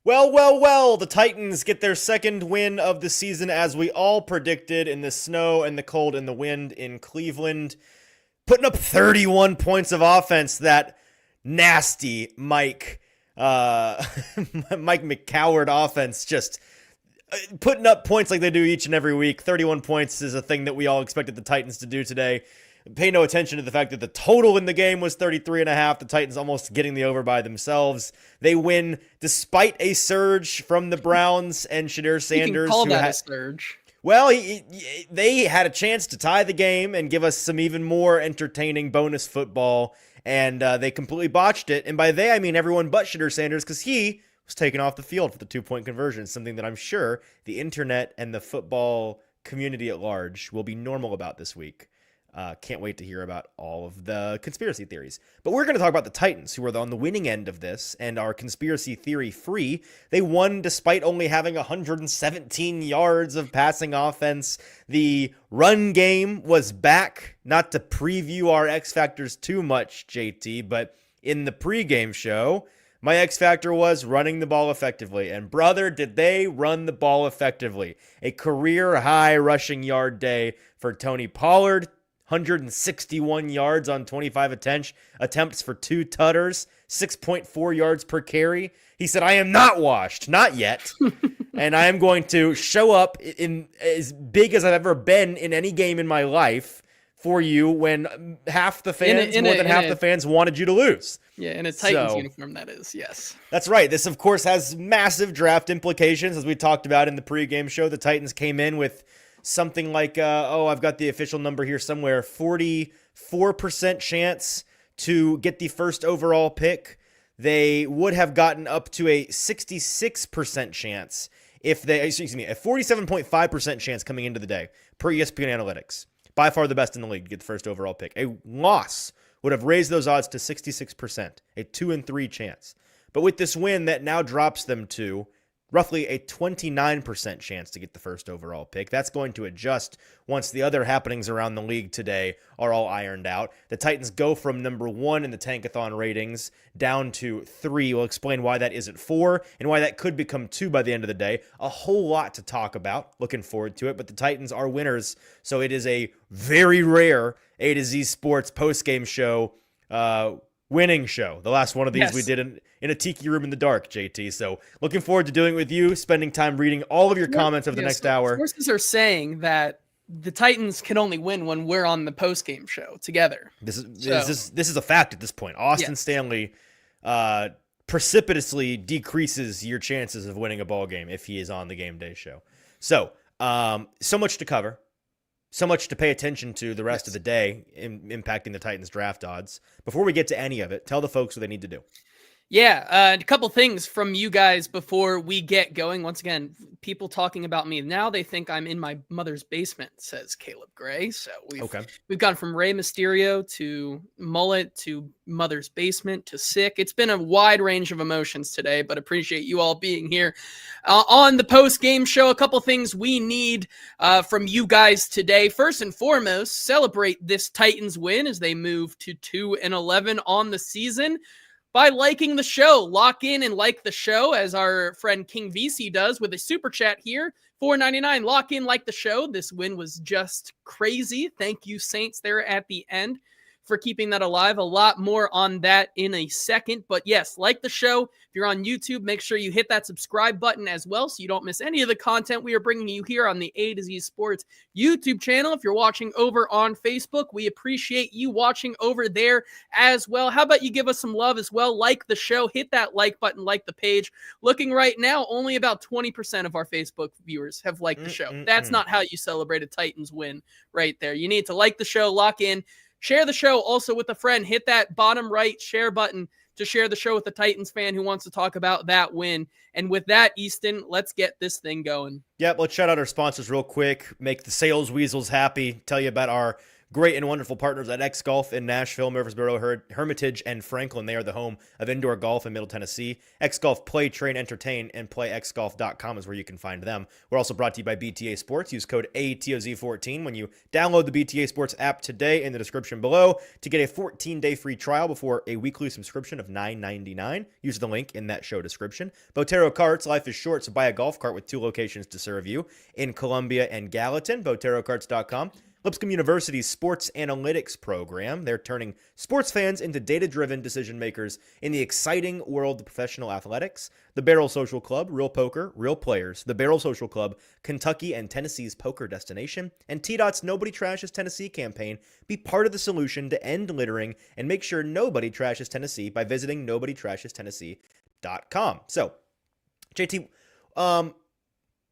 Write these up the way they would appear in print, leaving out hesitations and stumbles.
Well, the Titans get their second win of the season as we all predicted in the snow and the cold and the wind in Cleveland, putting up 31 points of offense. That nasty Mike McCoward offense just putting up points like they do each and every week. 31 points is a thing that we all expected the Titans to do today. Pay no attention to the fact that the total in the game was 33.5. The Titans almost getting the over by themselves. They win despite a surge from the Browns and Shedeur Sanders. You can call that a surge. Well, they had a chance to tie the game and give us some even more entertaining bonus football, and they completely botched it. And by they, I mean everyone but Shedeur Sanders, because he was taken off the field for the 2-point conversion, something that I'm sure the internet and the football community at large will be normal about this week. Can't wait to hear about all of the conspiracy theories. But we're going to talk about the Titans, who are on the winning end of this and are conspiracy theory free. They won despite only having 117 yards of passing offense. The run game was back. Not to preview our X Factors too much, JT, but in the pregame show, my X Factor was running the ball effectively. And brother, did they run the ball effectively. A career-high rushing yard day for Tony Pollard. 161 yards on 25 attempts for 2 tutters, 6.4 yards per carry. He said, I am not washed, not yet. And I am going to show up in as big as I've ever been in any game in my life for you when half the fans, more than half the fans wanted you to lose. Yeah, in a Titans uniform, that is, yes. That's right. This, of course, has massive draft implications. As we talked about in the pregame show, the Titans came in with something like, I've got the official number here somewhere, 44% chance to get the first overall pick. They would have gotten up to a 66% chance if they, a 47.5% chance coming into the day per ESPN Analytics. By far the best in the league to get the first overall pick. A loss would have raised those odds to 66%, a 2-3 chance. But with this win, that now drops them to roughly a 29% chance to get the first overall pick. That's going to adjust once the other happenings around the league today are all ironed out. The Titans go from number 1 in the Tankathon ratings down to 3. We'll explain why that isn't 4 and why that could become 2 by the end of the day. A whole lot to talk about. Looking forward to it, but the Titans are winners, so it is a very rare A to Z Sports postgame show, winning show. The last one of these we did in a tiki room in the dark, JT. So looking forward to doing it with you, spending time reading all of your comments over the next hour. Sources are saying that the Titans can only win when we're on the post-game show together. This is a fact at this point. Austin Stanley precipitously decreases your chances of winning a ball game if he is on the game day show. So much to cover. So much to pay attention to the rest of the day impacting the Titans draft odds. Before we get to any of it, tell the folks what they need to do. Yeah, a couple things from you guys before we get going. Once again, people talking about me. Now they think I'm in my mother's basement, says Caleb Gray. So we've gone from Rey Mysterio to Mullet to mother's basement to sick. It's been a wide range of emotions today, but appreciate you all being here. On the post-game show, a couple things we need from you guys today. First and foremost, celebrate this Titans win as they move to 2-11 on the season by liking the show. Lock in and like the show, as our friend King VC does with a super chat here. $4.99. Lock in, like the show. This win was just crazy. Thank you, Saints, there at the end for keeping that alive. A lot more on that in a second. But yes, like the show. If you're on YouTube, make sure you hit that subscribe button as well so you don't miss any of the content we are bringing you here on the A to Z Sports YouTube channel. If you're watching over on Facebook, we appreciate you watching over there as well. How about you give us some love as well? Like the show, hit that like button, like the page. Looking right now, only about 20% of our Facebook viewers have liked the show. That's not how you celebrate a Titans win right there. You need to like the show, lock in, share the show also with a friend. Hit that bottom right share button to share the show with a Titans fan who wants to talk about that win. And with that, Easton, let's get this thing going. Yep, let's shout out our sponsors real quick. Make the sales weasels happy. Tell you about our great and wonderful partners at X Golf in Nashville, Murfreesboro, Hermitage, and Franklin. They are the home of indoor golf in Middle Tennessee. X Golf, play, train, entertain, and playxgolf.com is where you can find them. We're also brought to you by BTA Sports. Use code ATOZ14 when you download the BTA Sports app today in the description below to get a 14-day free trial before a weekly subscription of $9.99. Use the link in that show description. Botero Carts, life is short, so buy a golf cart with 2 locations to serve you in Columbia and Gallatin. BoteroCarts.com. Lipscomb University's sports analytics program. They're turning sports fans into data-driven decision makers in the exciting world of professional athletics. The Barrel Social Club, real poker, real players. The Barrel Social Club, Kentucky and Tennessee's poker destination. And T-Dot's Nobody Trashes Tennessee campaign. Be part of the solution to end littering and make sure nobody trashes Tennessee by visiting nobodytrashestennessee.com. So, JT, what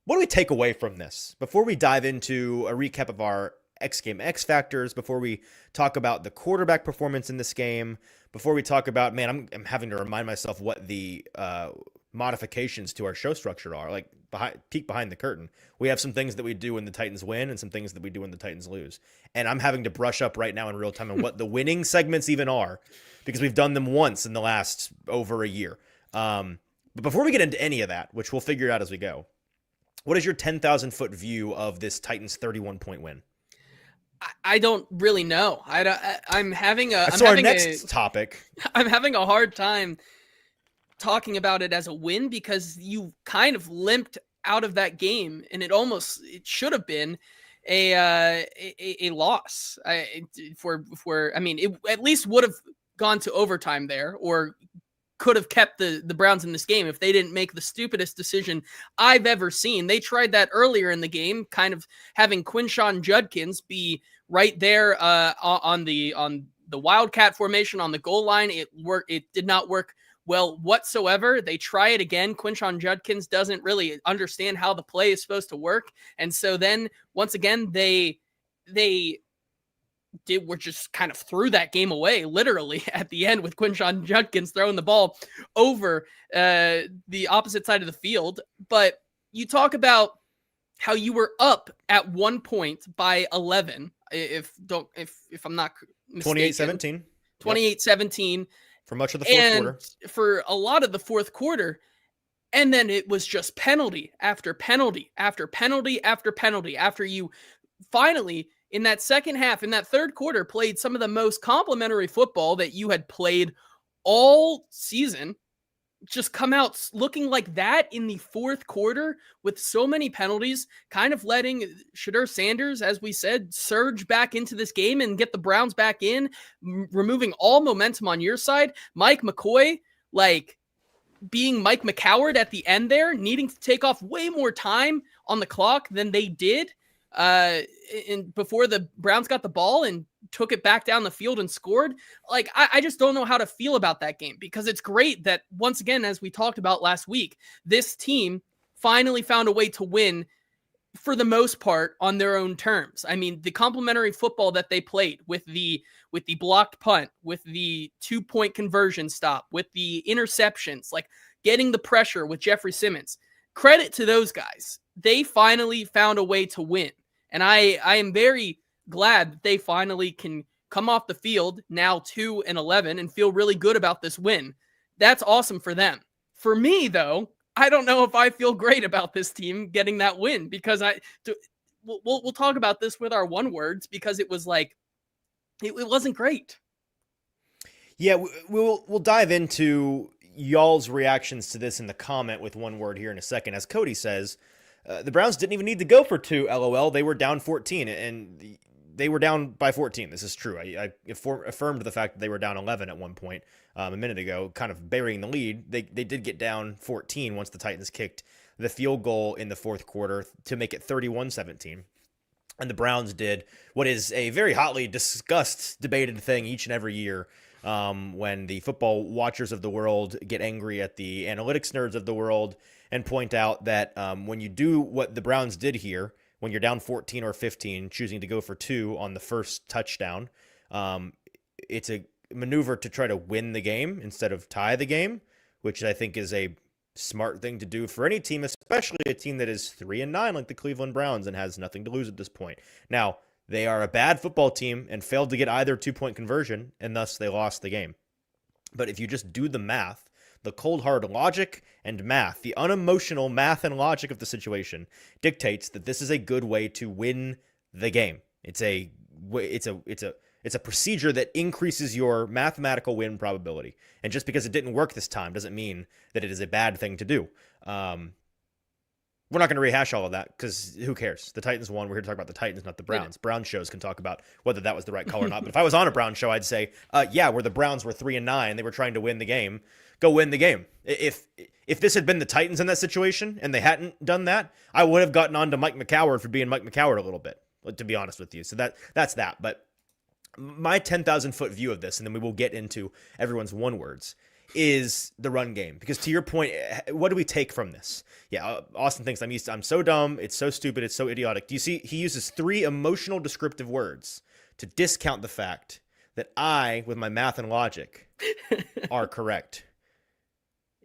do we take away from this? Before we dive into a recap of our X game X factors, before we talk about the quarterback performance in this game, before we talk about, man, I'm having to remind myself what the modifications to our show structure are. Like, peek behind the curtain. We have some things that we do when the Titans win and some things that we do when the Titans lose. And I'm having to brush up right now in real time on what the winning segments even are, because we've done them once in the last over a year. But before we get into any of that, which we'll figure out as we go, what is your 10,000-foot view of this Titans 31-point win? I don't really know. I'm having a. So our next topic. I'm having a hard time talking about it as a win because you kind of limped out of that game, and it should have been a loss. It at least would have gone to overtime there, or could have kept the Browns in this game if they didn't make the stupidest decision I've ever seen. They tried that earlier in the game, kind of having Quinshon Judkins be right there on the Wildcat formation on the goal line. It did not work well whatsoever. They try it again. Quinshon Judkins doesn't really understand how the play is supposed to work. And so then once again, they were just kind of threw that game away, literally, at the end, with Quinshon Judkins throwing the ball over the opposite side of the field. But you talk about how you were up at 1 point by 11, if I'm not mistaken. 28-17. 28-17. For much of the fourth quarter. For a lot of the fourth quarter. And then it was just penalty after penalty after penalty after penalty after you finally, in that second half, in that third quarter, played some of the most complimentary football that you had played all season. Just come out looking like that in the fourth quarter with so many penalties, kind of letting Shedeur Sanders, as we said, surge back into this game and get the Browns back in, removing all momentum on your side. Mike McCoy, like being Mike McCoward at the end there, needing to take off way more time on the clock than they did before the Browns got the ball and took it back down the field and scored. Like, I just don't know how to feel about that game, because it's great that, once again, as we talked about last week, this team finally found a way to win for the most part on their own terms. I mean, the complimentary football that they played with the blocked punt, with the 2-point conversion stop, with the interceptions, like getting the pressure with Jeffrey Simmons, credit to those guys. They finally found a way to win. And I am very glad that they finally can come off the field now 2-11 and feel really good about this win. That's awesome for them. For me, though, I don't know if I feel great about this team getting that win, because we'll talk about this with our one words, because it was like, it wasn't great. Yeah, we'll dive into y'all's reactions to this in the comment with one word here in a second. As Cody says, the Browns didn't even need to go for 2, LOL. They were down 14, and they were down by 14. This is true. I affirmed the fact that they were down 11 at one point a minute ago, kind of burying the lead. They did get down 14 once the Titans kicked the field goal in the fourth quarter to make it 31-17. And the Browns did what is a very hotly discussed, debated thing each and every year, when the football watchers of the world get angry at the analytics nerds of the world and point out that when you do what the Browns did here, when you're down 14 or 15, choosing to go for 2 on the first touchdown, it's a maneuver to try to win the game instead of tie the game, which I think is a smart thing to do for any team, especially a team that is 3-9 like the Cleveland Browns and has nothing to lose at this point. Now, They are a bad football team and failed to get either 2-point conversion, and thus they lost the game. But if you just do the math, the cold hard logic and math, the unemotional math and logic of the situation dictates that this is a good way to win the game. It's a procedure that increases your mathematical win probability. And just because it didn't work this time doesn't mean that it is a bad thing to do. We're not going to rehash all of that because who cares? The Titans won. We're here to talk about the Titans, not the Browns. Brown shows can talk about whether that was the right call or not. But if I was on a Brown show, I'd say, yeah, where the Browns were 3-9, they were trying to win the game. Go win the game. If this had been the Titans in that situation and they hadn't done that, I would have gotten on to Mike McCoward for being Mike McCoward a little bit, to be honest with you. So that's that. But my 10,000-foot view of this, and then we will get into everyone's one words, is the run game. Because to your point, what do we take from this? Yeah, Austin thinks I'm so dumb, it's so stupid, it's so idiotic. Do you see he uses 3 emotional descriptive words to discount the fact that I, with my math and logic, are correct.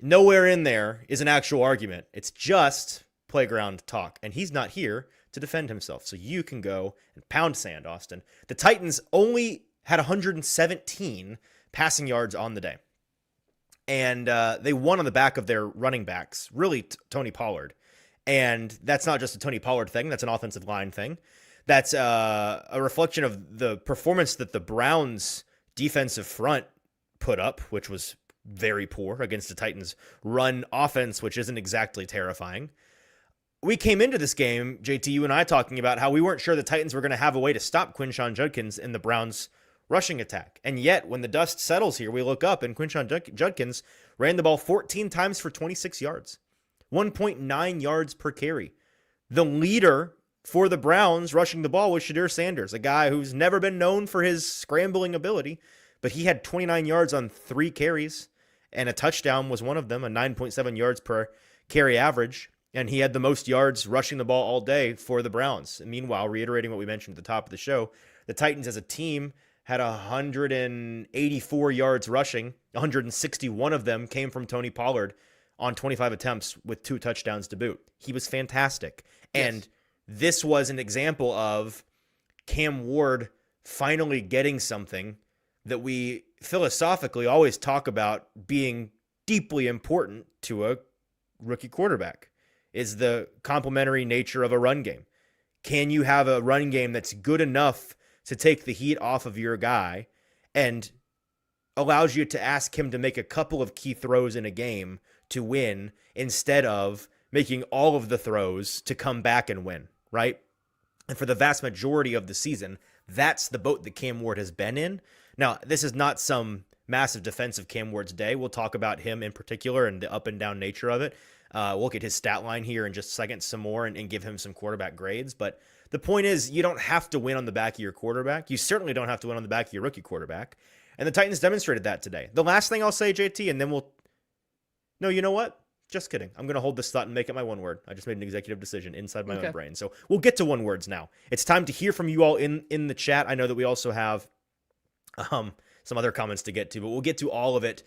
Nowhere in there is an actual argument. It's just playground talk. And he's not here to defend himself. So you can go and pound sand, Austin. The Titans only had 117 passing yards on the day. And they won on the back of their running backs, really Tony Pollard. And that's not just a Tony Pollard thing. That's an offensive line thing. That's a reflection of the performance that the Browns defensive front put up, which was very poor against the Titans run offense, which isn't exactly terrifying. We came into this game, JT, you and I talking about how we weren't sure the Titans were going to have a way to stop Quinshon Judkins in the Browns rushing attack. And yet, when the dust settles here, we look up and Quinshon Judkins ran the ball 14 times for 26 yards, 1.9 yards per carry. The leader for the Browns rushing the ball was Shedeur Sanders, a guy who's never been known for his scrambling ability, but he had 29 yards on 3 carries, and a touchdown was one of them, a 9.7 yards per carry average. And he had the most yards rushing the ball all day for the Browns. And meanwhile, reiterating what we mentioned at the top of the show, the Titans as a team had 184 yards rushing. 161 of them came from Tony Pollard on 25 attempts with 2 touchdowns to boot. He was fantastic. Yes. And this was an example of Cam Ward finally getting something that we philosophically always talk about being deeply important to a rookie quarterback, is the complementary nature of a run game. Can you have a run game that's good enough to take the heat off of your guy and allows you to ask him to make a couple of key throws in a game to win instead of making all of the throws to come back and win, right? And for the vast majority of the season, that's the boat that Cam Ward has been in. Now, this is not some massive defense of Cam Ward's day. We'll talk about him in particular and the up and down nature of it. We'll look at his stat line here in just a second some more and give him some quarterback grades. But the point is, you don't have to win on the back of your quarterback. You certainly don't have to win on the back of your rookie quarterback. And the Titans demonstrated that today. The last thing I'll say, JT, and then no, you know what? Just kidding. I'm going to hold this thought and make it my one word. I just made an executive decision inside my own brain. So we'll get to one words now. It's time to hear from you all in the chat. I know that we also have some other comments to get to, but we'll get to all of it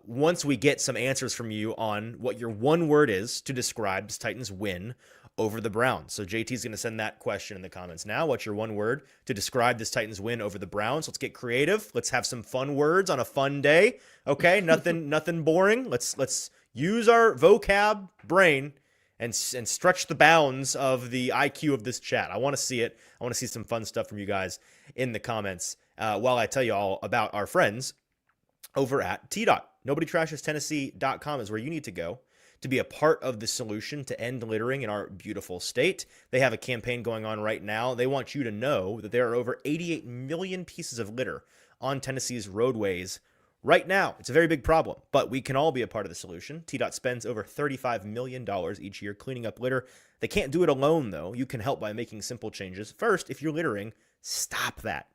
once we get some answers from you on what your one word is to describe this Titans win over the Browns. So JT's going to send that question in the comments now. What's your one word to describe this Titans win over the Browns? Let's get creative. Let's have some fun words on a fun day. Okay, nothing boring. Let's use our vocab brain and stretch the bounds of the IQ of this chat. I want to see it. I want to see some fun stuff from you guys in the comments while I tell you all about our friends over at T-Dot. NobodyTrashesTennessee.com is where you need to go to be a part of the solution to end littering in our beautiful state. They have a campaign going on right now. They want you to know that there are over 88 million pieces of litter on Tennessee's roadways right now. It's a very big problem, but we can all be a part of the solution. T-Dot spends over $35 million each year cleaning up litter. They can't do it alone, though. You can help by making simple changes. First, if you're littering, stop that.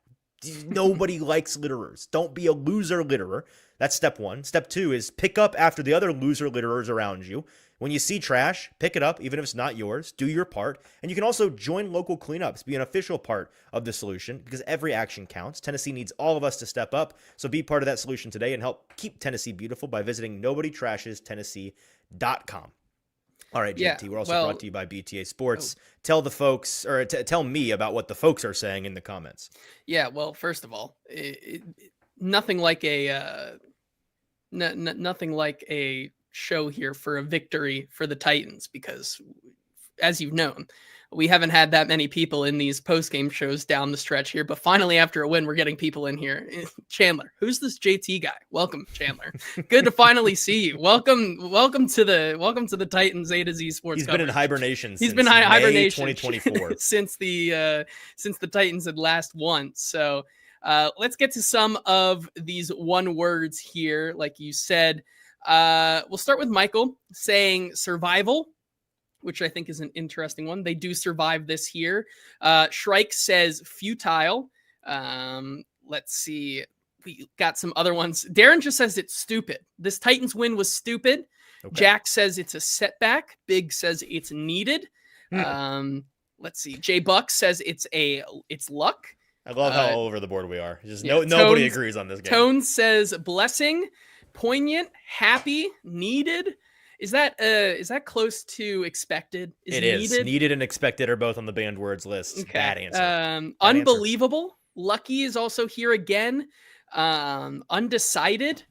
Nobody likes litterers. Don't be a loser litterer. That's step one. Step two is pick up after the other loser litterers around you. When you see trash, pick it up, even if it's not yours. Do your part. And you can also join local cleanups. Be an official part of the solution because every action counts. Tennessee needs all of us to step up. So be part of that solution today and help keep Tennessee beautiful by visiting NobodyTrashesTennessee.com. All right, Yeah, JT. We're also well, brought to you by BTA oh, Sports. Tell the folks, or tell me about what the folks are saying in the comments. yeah. Well, first of all, nothing like a nothing like a show here for a victory for the Titans, because as you've known, we haven't had that many people in these post-game shows down the stretch here, but finally after a win, we're getting people in here. Chandler, who's this JT guy? Welcome, Chandler. Good to finally see you. Welcome to the Titans A to Z Sports He's coverage. been in hibernation He's since been May hibernation 2024. since the Titans had last won. So let's get to some of these one words here. Like you said, we'll start with Michael saying survival, which I think is an interesting one. They do survive this here. Shrike says futile. Let's see. We got some other ones. Darren just says it's stupid. This Titans win was stupid. Okay. Jack says it's a setback. Big says it's needed. Let's see. Jay Buck says it's luck. I love how all over the board we are. Just nobody agrees on this game. Tone says blessing, poignant, happy, needed. Is that close to expected? It is. Needed and expected are both on the banned words list. Okay. Bad answer. Bad unbelievable. Answer. Lucky is also here again. Undecided.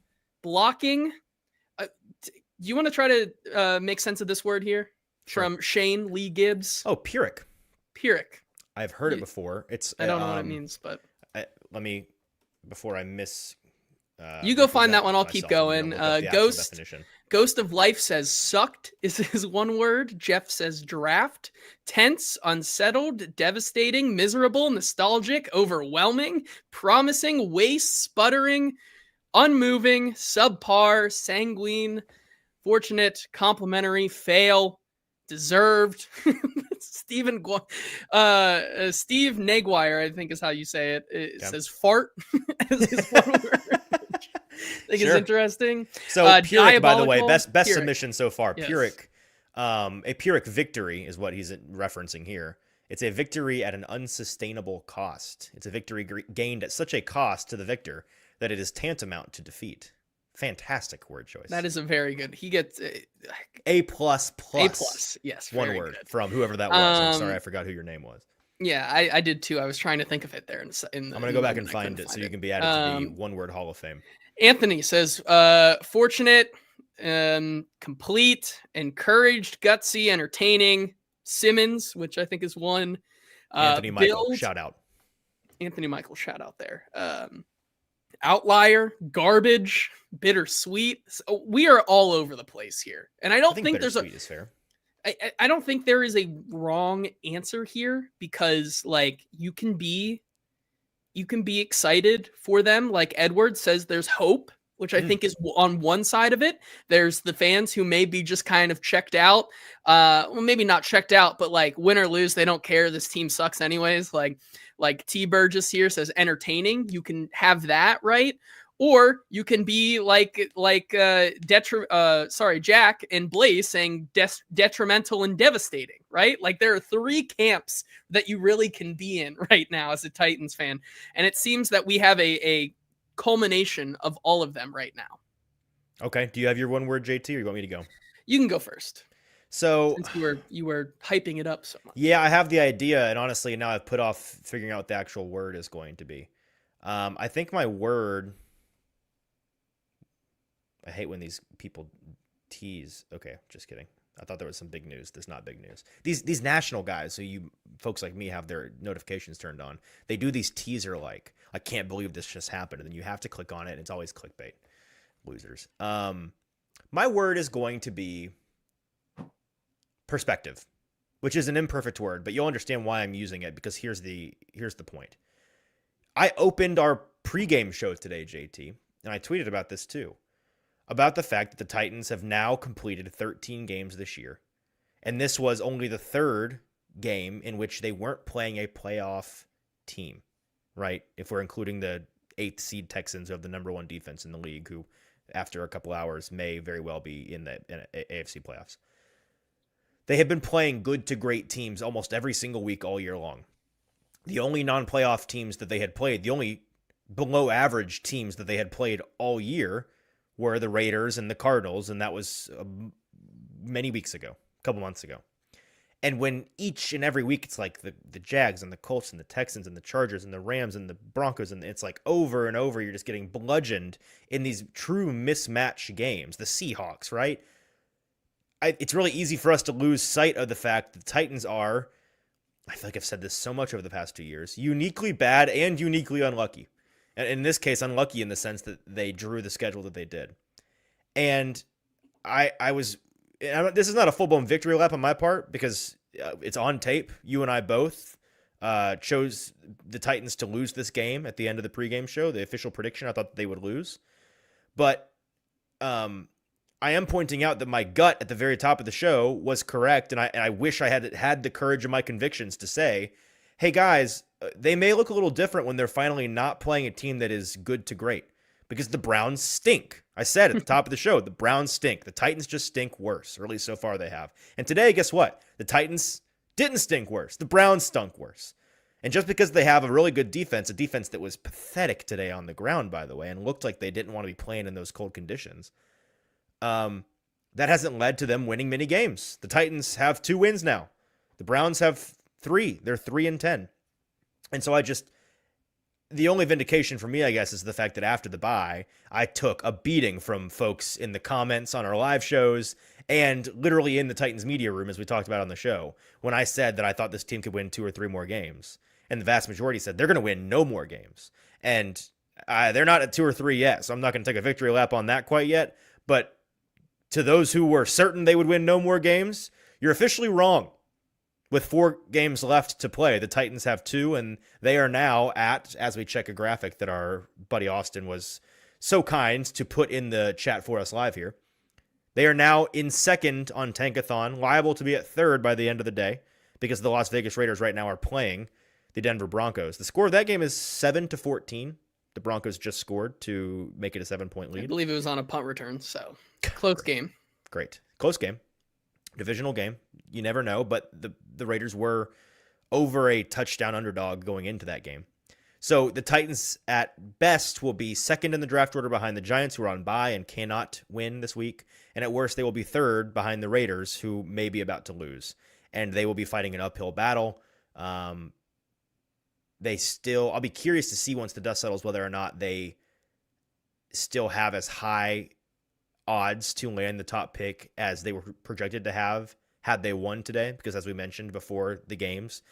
Blocking. Do you want to try to make sense of this word here? Sure. From Shane Lee Gibbs. Oh, Pyrrhic. Pyrrhic. I've heard it before. I don't know what it means, but before I miss. You go find that one. I'll keep going. Ghost of Life says sucked is one word. Jeff says draft. Tense, unsettled, devastating, miserable, nostalgic, overwhelming, promising, waste, sputtering, unmoving, subpar, sanguine, fortunate, complimentary, fail, deserved. Steve Naguire, I think is how you say it. It says fart is one word. I think it's interesting. So Pyrrhic, by the way, best submission so far. Yes. Pyrrhic, a Pyrrhic victory is what he's referencing here. It's a victory at an unsustainable cost. It's a victory gained at such a cost to the victor that it is tantamount to defeat. Fantastic word choice. That is a very good. He gets A plus. A plus. Yes, one word good. From whoever that was. I'm sorry, I forgot who your name was. Yeah, I did too. I was trying to think of it there. I'm going to go back and find it so you can be added to the one-word Hall of Fame. Anthony says, fortunate, complete, encouraged, gutsy, entertaining. Simmons, which I think is one. Anthony Michael, shout out. Anthony Michael, shout out there. Outlier, garbage, bittersweet. So we are all over the place here. And I don't think there's is fair. I don't think there is a wrong answer here, because like you can be excited for them. Like Edward says there's hope, which I think is on one side of it. There's the fans who may be just kind of checked out. Well, maybe not checked out, but like win or lose, they don't care. This team sucks anyways. Like T Burgess here says entertaining. You can have that, right? Or you can be Jack and Blaze saying detrimental and devastating, right? Like there are three camps that you really can be in right now as a Titans fan. And it seems that we have a culmination of all of them right now. Okay. Do you have your one word, JT, or you want me to go? You can go first. So since you were hyping it up so much. Yeah, I have the idea, and honestly, now I've put off figuring out what the actual word is going to be. I think my word. I hate when these people tease. Okay, just kidding. I thought there was some big news. There's not big news. These national guys, so you folks like me have their notifications turned on. They do these teaser like, I can't believe this just happened, and then you have to click on it. And it's always clickbait. Losers. My word is going to be perspective, which is an imperfect word, but you'll understand why I'm using it, because here's the point. I opened our pregame show today, JT, and I tweeted about this too. About the fact that the Titans have now completed 13 games this year. And this was only the third game in which they weren't playing a playoff team, right? If we're including the 8th seed Texans, who have the number one defense in the league, who after a couple hours may very well be in the AFC playoffs. They have been playing good to great teams almost every single week all year long. The only non-playoff teams that they had played, the only below average teams that they had played all year were the Raiders and the Cardinals, and that was many weeks ago, couple months ago. And when each and every week it's like the Jags and the Colts and the Texans and the Chargers and the Rams and the Broncos, and it's like over and over, you're just getting bludgeoned in these true mismatch games. The Seahawks, right? It's really easy for us to lose sight of the fact that the Titans are, I feel like I've said this so much over the past 2 years, uniquely bad and uniquely unlucky. And in this case, unlucky in the sense that they drew the schedule that they did. And this is not a full-blown victory lap on my part because it's on tape. You and I both chose the Titans to lose this game at the end of the pregame show. The official prediction, I thought that they would lose. But I am pointing out that my gut at the very top of the show was correct, and I wish I had the courage of my convictions to say, hey, guys, they may look a little different when they're finally not playing a team that is good to great. Because the Browns stink. I said at the top of the show, the Browns stink. The Titans just stink worse, or at least so far they have. And today, guess what? The Titans didn't stink worse. The Browns stunk worse. And just because they have a really good defense, a defense that was pathetic today on the ground, by the way, and looked like they didn't want to be playing in those cold conditions, that hasn't led to them winning many games. The Titans have 2 wins now. The Browns have 3. They're 3-10. And so the only vindication for me, I guess, is the fact that after the bye, I took a beating from folks in the comments on our live shows and literally in the Titans media room, as we talked about on the show, when I said that I thought this team could win 2 or 3 more games. And the vast majority said they're going to win no more games. And they're not at 2 or 3 yet, so I'm not going to take a victory lap on that quite yet. But to those who were certain they would win no more games, you're officially wrong. With 4 games left to play, the Titans have 2, and they are now at, as we check a graphic that our buddy Austin was so kind to put in the chat for us live here, they are now in second on Tankathon, liable to be at third by the end of the day, because the Las Vegas Raiders right now are playing the Denver Broncos. The score of that game is 7-14. The Broncos just scored to make it a 7-point lead. I believe it was on a punt return, so close game. Great. Close game. Divisional game. You never know, but the Raiders were over a touchdown underdog going into that game. So the Titans at best will be second in the draft order behind the Giants, who are on bye and cannot win this week. And at worst, they will be third behind the Raiders, who may be about to lose. And they will be fighting an uphill battle. I'll be curious to see once the dust settles whether or not they still have as high odds to land the top pick as they were projected to have had they won today, because as we mentioned before the games,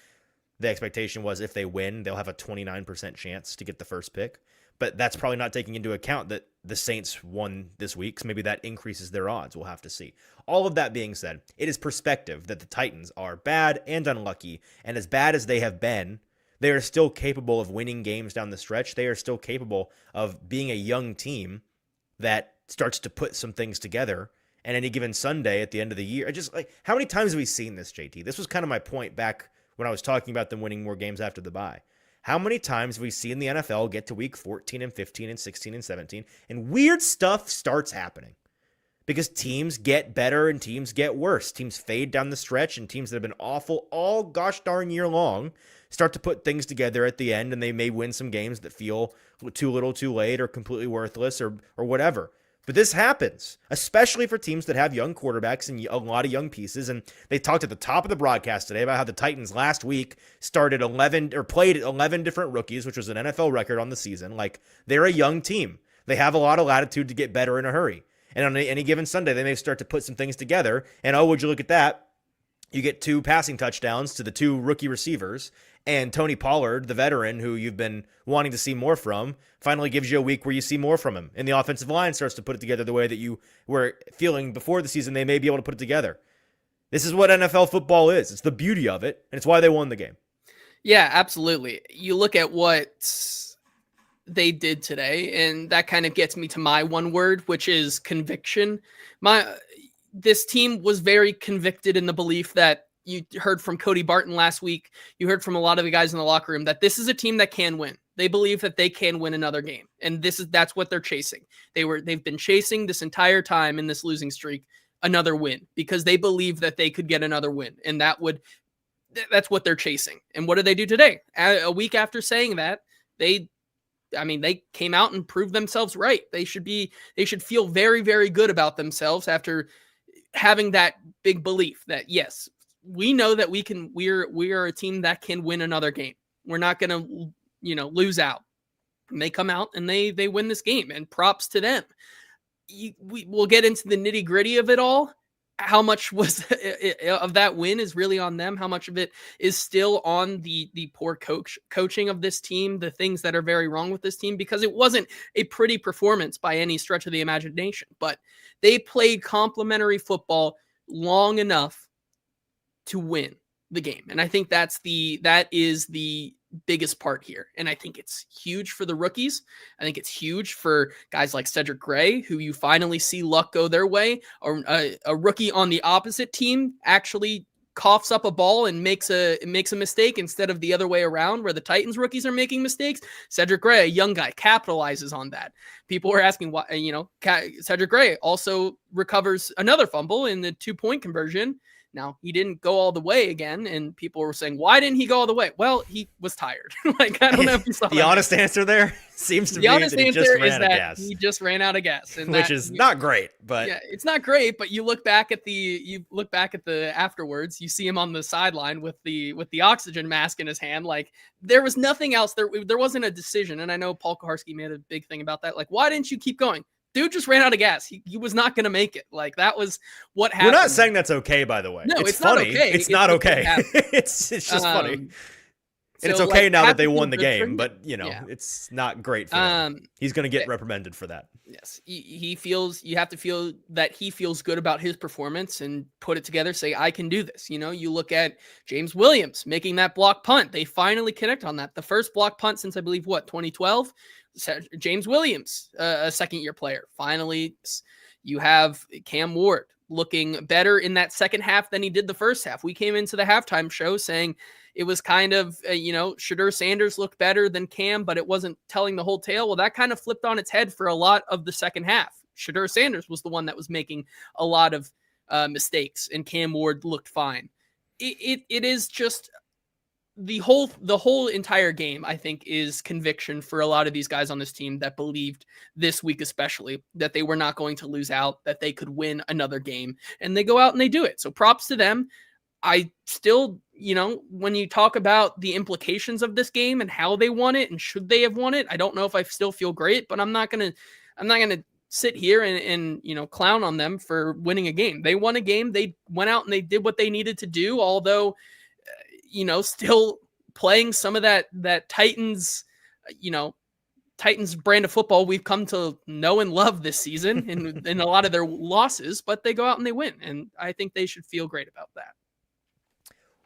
the expectation was if they win, they'll have a 29% chance to get the first pick. But that's probably not taking into account that the Saints won this week, so maybe that increases their odds. We'll have to see. All of that being said, it is perspective that the Titans are bad and unlucky, and as bad as they have been, they are still capable of winning games down the stretch. They are still capable of being a young team that starts to put some things together. And any given Sunday at the end of the year, how many times have we seen this, JT? This was kind of my point back when I was talking about them winning more games after the bye. How many times have we seen the NFL get to week 14 and 15 and 16 and 17 and weird stuff starts happening? Because teams get better and teams get worse. Teams fade down the stretch, and teams that have been awful all gosh darn year long start to put things together at the end, and they may win some games that feel too little too late or completely worthless or whatever. But this happens, especially for teams that have young quarterbacks and a lot of young pieces. And they talked at the top of the broadcast today about how the Titans last week played 11 different rookies, which was an NFL record on the season. Like, they're a young team. They have a lot of latitude to get better in a hurry. And on any given Sunday, they may start to put some things together. And oh, would you look at that? You get 2 passing touchdowns to the 2 rookie receivers. And Tony Pollard, the veteran who you've been wanting to see more from, finally gives you a week where you see more from him. And the offensive line starts to put it together the way that you were feeling before the season they may be able to put it together. This is what NFL football is. It's the beauty of it, and it's why they won the game. Yeah, absolutely. You look at what they did today, and that kind of gets me to my one word, which is conviction. This team was very convicted in the belief that you heard from Cody Barton last week. You heard from a lot of the guys in the locker room that this is a team that can win. They believe that they can win another game. And that's what they're chasing. They've been chasing this entire time in this losing streak, another win, because they believe that they could get another win. And that's what they're chasing. And what did they do today? A week after saying that, they came out and proved themselves right. They should feel very, very good about themselves after having that big belief that, yes, we know that we are a team that can win another game. We're not going to, lose out. And they come out and they win this game, and props to them. We'll get into the nitty gritty of it all. How much was of that win is really on them? How much of it is still on the poor coaching of this team, the things that are very wrong with this team? Because it wasn't a pretty performance by any stretch of the imagination, but they played complementary football long enough to win the game. And I think that is the biggest part here. And I think it's huge for the rookies. I think it's huge for guys like Cedric Gray, who you finally see luck go their way, or a rookie on the opposite team actually coughs up a ball and makes a mistake instead of the other way around, where the Titans rookies are making mistakes. Cedric Gray, a young guy, capitalizes on that. People were asking why, Cedric Gray also recovers another fumble in the 2-point conversion. Now, he didn't go all the way again, and people were saying, why didn't he go all the way? Well, he was tired. I don't know if you saw the honest answer there seems to be that he just ran out of gas. He just ran out of gas, which is not great. But yeah, it's not great. But you look back at the afterwards. You see him on the sideline with the oxygen mask in his hand. Like, there was nothing else. There wasn't a decision. And I know Paul Kuharsky made a big thing about that. Like, why didn't you keep going? Dude just ran out of gas. He was not going to make it. Like, that was what happened. We're not saying that's okay, by the way. No, it's funny. Not okay. It's not okay. It's just funny. And it's okay now that they won the game, but it's not great for him. He's going to get reprimanded for that. Yes. You have to feel that he feels good about his performance and put it together, say, I can do this. You look at James Williams making that block punt. They finally connect on that. The first block punt since, I believe, 2012? James Williams, a second-year player. Finally, you have Cam Ward looking better in that second half than he did the first half. We came into the halftime show saying it was kind of, Shedeur Sanders looked better than Cam, but it wasn't telling the whole tale. Well, that kind of flipped on its head for a lot of the second half. Shedeur Sanders was the one that was making a lot of mistakes, and Cam Ward looked fine. It is just... The whole entire game, I think, is conviction for a lot of these guys on this team that believed this week, especially, that they were not going to lose out, that they could win another game, and they go out and they do it. So props to them. I still, when you talk about the implications of this game and how they won it and should they have won it, I don't know if I still feel great, but I'm not gonna sit here and clown on them for winning a game. They won a game. They went out and they did what they needed to do, although still playing some of that Titans, Titans brand of football we've come to know and love this season in a lot of their losses, but they go out and they win. And I think they should feel great about that.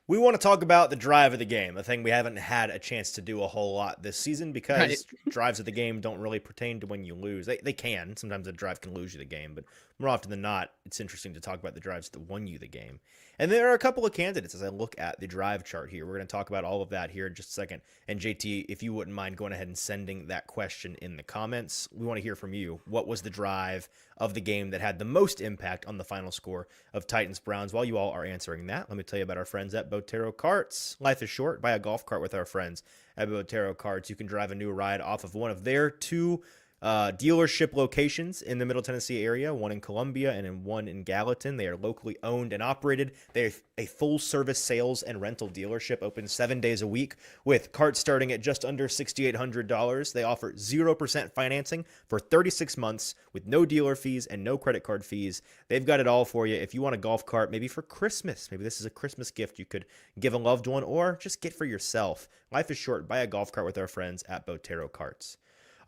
We want to talk about the drive of the game, a thing we haven't had a chance to do a whole lot this season because drives of the game don't really pertain to when you lose. They can. Sometimes a drive can lose you the game, but more often than not, it's interesting to talk about the drives that won you the game. And there are a couple of candidates as I look at the drive chart here. We're going to talk about all of that here in just a second. And JT, if you wouldn't mind going ahead and sending that question in the comments, we want to hear from you. What was the drive of the game that had the most impact on the final score of Titans-Browns? While you all are answering that, let me tell you about our friends at Botero Carts. Life is short. Buy a golf cart with our friends at Botero Carts. You can drive a new ride off of one of their two dealership locations in the Middle Tennessee area, one in Columbia and one in Gallatin. They are locally owned and operated. They're a full-service sales and rental dealership, open 7 days a week, with carts starting at just under $6,800. They offer 0% financing for 36 months with no dealer fees and no credit card fees. They've got it all for you. If you want a golf cart, maybe for Christmas, maybe this is a Christmas gift you could give a loved one or just get for yourself. Life is short. Buy a golf cart with our friends at Botero Carts.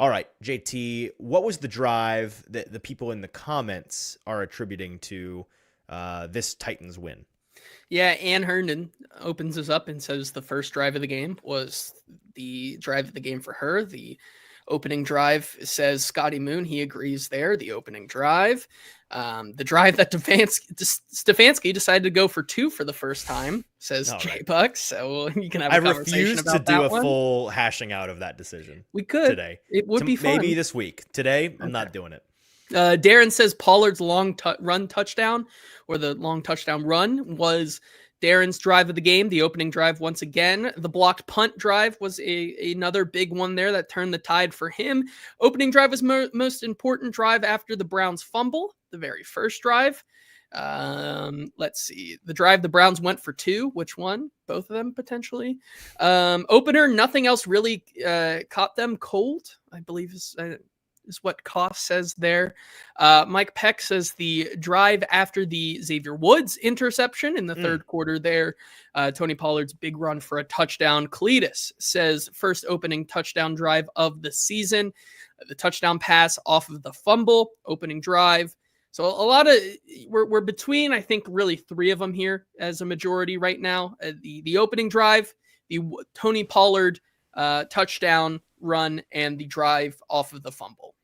All right, JT, what was the drive that the people in the comments are attributing to this Titans win? Yeah, Ann Herndon opens us up and says the first drive of the game was the drive of the game for her. The opening drive says Scotty Moon. He agrees there. The opening drive. The drive that Stefanski decided to go for 2 for the first time, says J-Buck. So you can have a conversation about that. I refuse to do a full hashing out of that decision. We could. Today. It would be fun. Maybe this week. Today, I'm not doing it. Darren says Pollard's long run touchdown, or the long touchdown run, was Darren's drive of the game, the opening drive once again. The blocked punt drive was another big one there that turned the tide for him. Opening drive was most important drive after the Browns fumble, the very first drive. Let's see. The drive the Browns went for 2. Which one? Both of them potentially. Opener, nothing else really caught them cold, I believe is what Koff says there. Mike Peck says the drive after the Xavier Woods interception in the third quarter there. Tony Pollard's big run for a touchdown. Cletus says first opening touchdown drive of the season. The touchdown pass off of the fumble, opening drive. So a lot of we're between, I think, really 3 of them here as a majority right now. The opening drive, the Tony Pollard touchdown run, and the drive off of the fumble.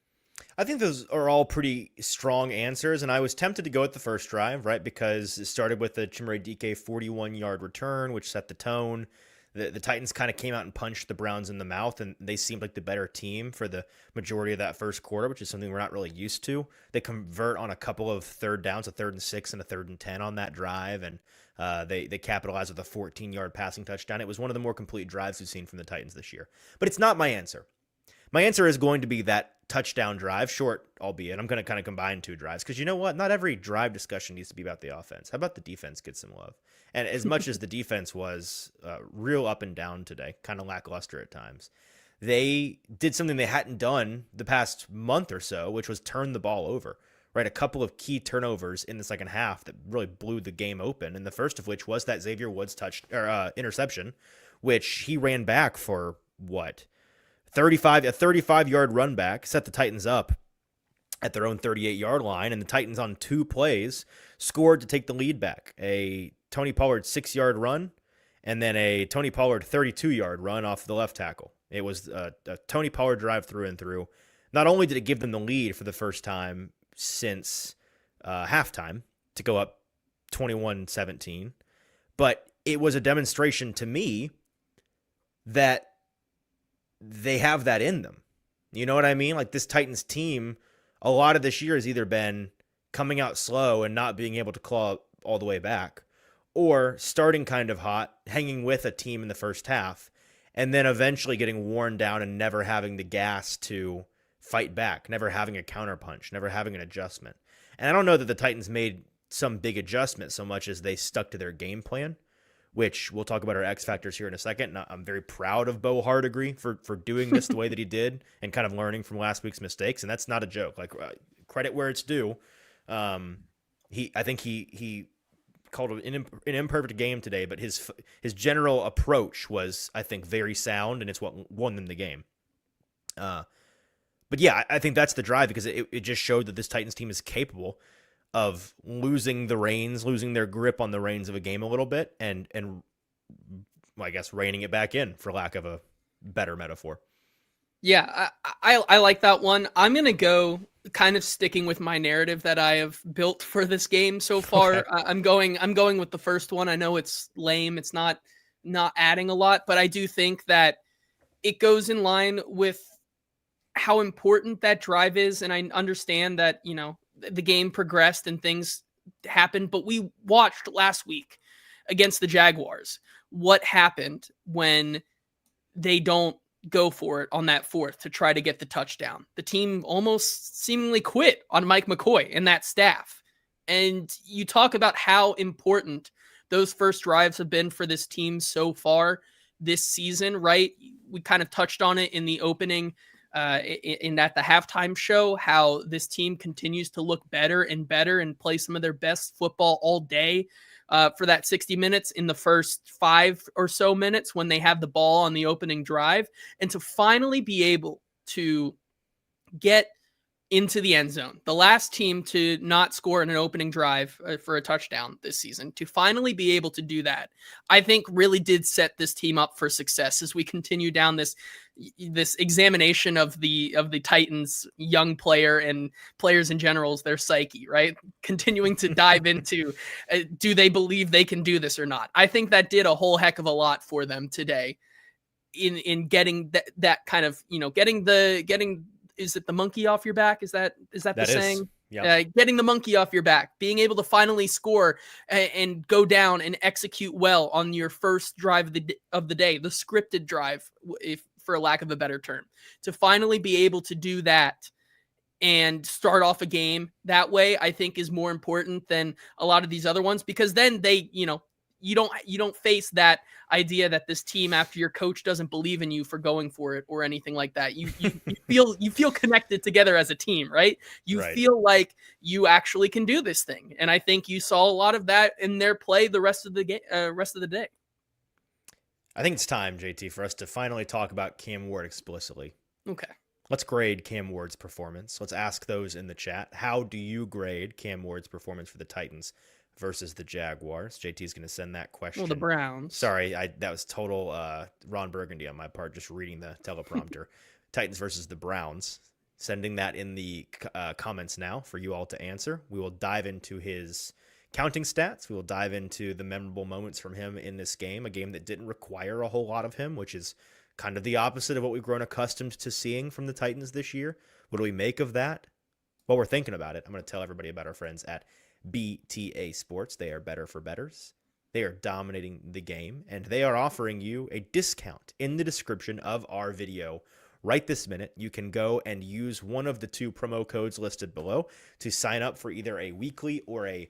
I think those are all pretty strong answers, and I was tempted to go with the first drive, right? Because it started with the Chimere Dike 41-yard return, which set the tone. The Titans kind of came out and punched the Browns in the mouth, and they seemed like the better team for the majority of that first quarter, which is something we're not really used to. They convert on a couple of third downs, a 3rd and 6 and a 3rd and 10 on that drive, and they capitalized with a 14-yard passing touchdown. It was one of the more complete drives we've seen from the Titans this year. But it's not my answer. My answer is going to be that touchdown drive, short albeit. I'm going to kind of combine 2 drives because you know what? Not every drive discussion needs to be about the offense. How about the defense get some love? And as much as the defense was real up and down today, kind of lackluster at times, they did something they hadn't done the past month or so, which was turn the ball over, right? A couple of key turnovers in the second half that really blew the game open. And the first of which was that Xavier Woods interception, which he ran back for what? A 35-yard run back, set the Titans up at their own 38-yard line, and the Titans on 2 plays scored to take the lead back. A Tony Pollard 6-yard run, and then a Tony Pollard 32-yard run off the left tackle. It was a Tony Pollard drive through and through. Not only did it give them the lead for the first time since halftime to go up 21-17, but it was a demonstration to me that they have that in them. You know what I mean? Like this Titans team, a lot of this year has either been coming out slow and not being able to claw all the way back, or starting kind of hot, hanging with a team in the first half, and then eventually getting worn down and never having the gas to fight back, never having a counterpunch, never having an adjustment. And I don't know that the Titans made some big adjustment so much as they stuck to their game plan, which we'll talk about our X factors here in a second. And I'm very proud of Bo Hardegree for doing this the way that he did and kind of learning from last week's mistakes. And that's not a joke. Like credit where it's due. I think he called an imperfect game today, but his general approach was, I think, very sound, and it's what won them the game. But yeah, I think that's the drive because it just showed that this Titans team is capable of losing their grip on the reins of a game a little bit, and I guess reining it back in, for lack of a better metaphor. Yeah, I like that one. I'm going to go kind of sticking with my narrative that I have built for this game so far. Okay. I'm going with the first one. I know it's lame. It's not adding a lot, but I do think that it goes in line with how important that drive is. And I understand that, you know, the game progressed and things happened, but we watched last week against the Jaguars what happened when they don't go for it on that fourth to try to get the touchdown. The team almost seemingly quit on Mike McCoy and that staff. And you talk about how important those first drives have been for this team so far this season, right? We kind of touched on it in the opening, in the halftime show, how this team continues to look better and better and play some of their best football all day. For that 60 minutes in the first 5 or so minutes when they have the ball on the opening drive, and to finally be able to get into the end zone, the last team to not score in an opening drive for a touchdown this season, to finally be able to do that, I think really did set this team up for success as we continue down this examination of the Titans young player and players in general's their psyche, right? Continuing to dive into, do they believe they can do this or not? I think that did a whole heck of a lot for them today in getting that kind of, you know, getting is it the monkey off your back? Is that the saying? Yeah. Getting the monkey off your back, being able to finally score and go down and execute well on your first drive of the day, the scripted drive, if for lack of a better term, to finally be able to do that and start off a game that way, I think is more important than a lot of these other ones, because then they, you don't face that idea that this team, after your coach doesn't believe in you for going for it or anything like that. You feel connected together as a team, right? You feel like you actually can do this thing. And I think you saw a lot of that in their play the rest of the game, rest of the day. I think it's time, JT, for us to finally talk about Cam Ward explicitly. Okay. Let's grade Cam Ward's performance. Let's ask those in the chat. How do you grade Cam Ward's performance for the Titans versus the Jaguars? JT's going to send that question. Well, the Browns. Sorry, that was total Ron Burgundy on my part, just reading the teleprompter. Titans versus the Browns. Sending that in the comments now for you all to answer. We will dive into his counting stats. We will dive into the memorable moments from him in this game, a game that didn't require a whole lot of him, which is kind of the opposite of what we've grown accustomed to seeing from the Titans this year. What do we make of that? Well, we're thinking about it. I'm going to tell everybody about our friends at AtoZSports. They are better for bettors. They are dominating the game, and they are offering you a discount in the description of our video right this minute. You can go and use one of the 2 promo codes listed below to sign up for either a weekly or a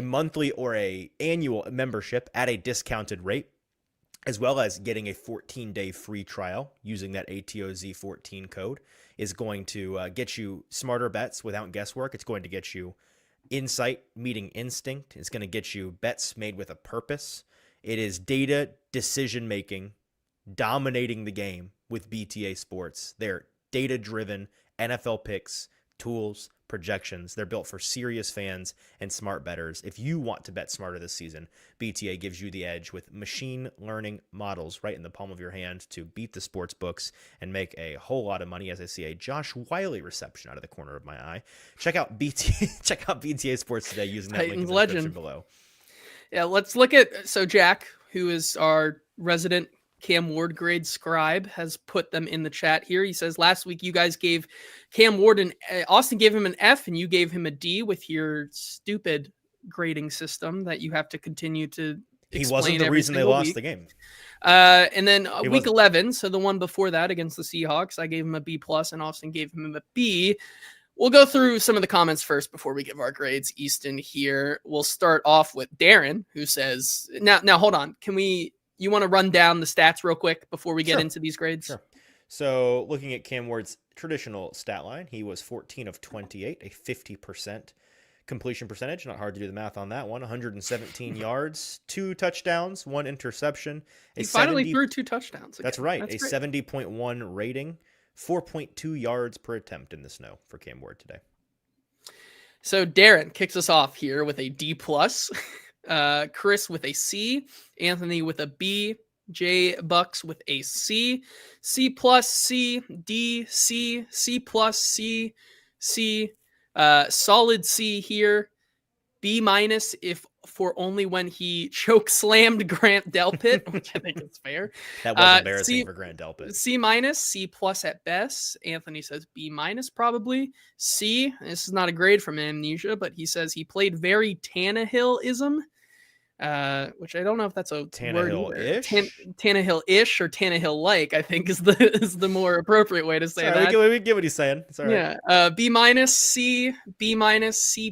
monthly or a annual membership at a discounted rate, as well as getting a 14-day free trial using that ATOZ14 code is going to get you smarter bets without guesswork. It's going to get you insight meeting instinct. It's going to get you bets made with a purpose. It is data decision-making dominating the game with BTA Sports. They're data-driven NFL picks, tools, projections. They're built for serious fans and smart bettors. If you want to bet smarter this season, BTA gives you the edge with machine learning models right in the palm of your hand to beat the sports books and make a whole lot of money. As I see a Josh Wiley reception out of the corner of my eye. Check out BTA Sports today using that link in the description below. Yeah, let's look at, so Jack, who is our resident Cam Ward grade scribe, has put them in the chat here. He says, last week you guys gave Cam Ward Austin gave him an F and you gave him a D with your stupid grading system that you have to continue to explain. He wasn't the reason they lost the game. And then week 11, so the one before that against the Seahawks, I gave him a B plus and Austin gave him a B. We'll go through some of the comments first before we give our grades. Easton here. We'll start off with Darren, who says, now hold on. You want to run down the stats real quick before we get into these grades? Sure. So looking at Cam Ward's traditional stat line, he was 14 of 28, a 50% completion percentage. Not hard to do the math on that one. 117 yards, 2 touchdowns, 1 interception. He finally threw 2 touchdowns again. That's right. That's a 70.1 rating, 4.2 yards per attempt in the snow for Cam Ward today. So Darren kicks us off here with a D plus. Chris with a C, Anthony with a B, J Bucks with a C, C plus, C, D, C, C plus, C, C, solid C here, B minus if for only when he choke slammed Grant Delpit, which I think is fair. That was embarrassing for Grant Delpit. C minus, C plus at best. Anthony says B minus probably. C, this is not a grade from Amnesia, but he says he played very Tannehill-ism. Which I don't know if that's a Tannehill-ish? Tannehill-ish or Tannehill-like, I think is the more appropriate way to say that. We get what he's saying. It's all right. Yeah. B minus, C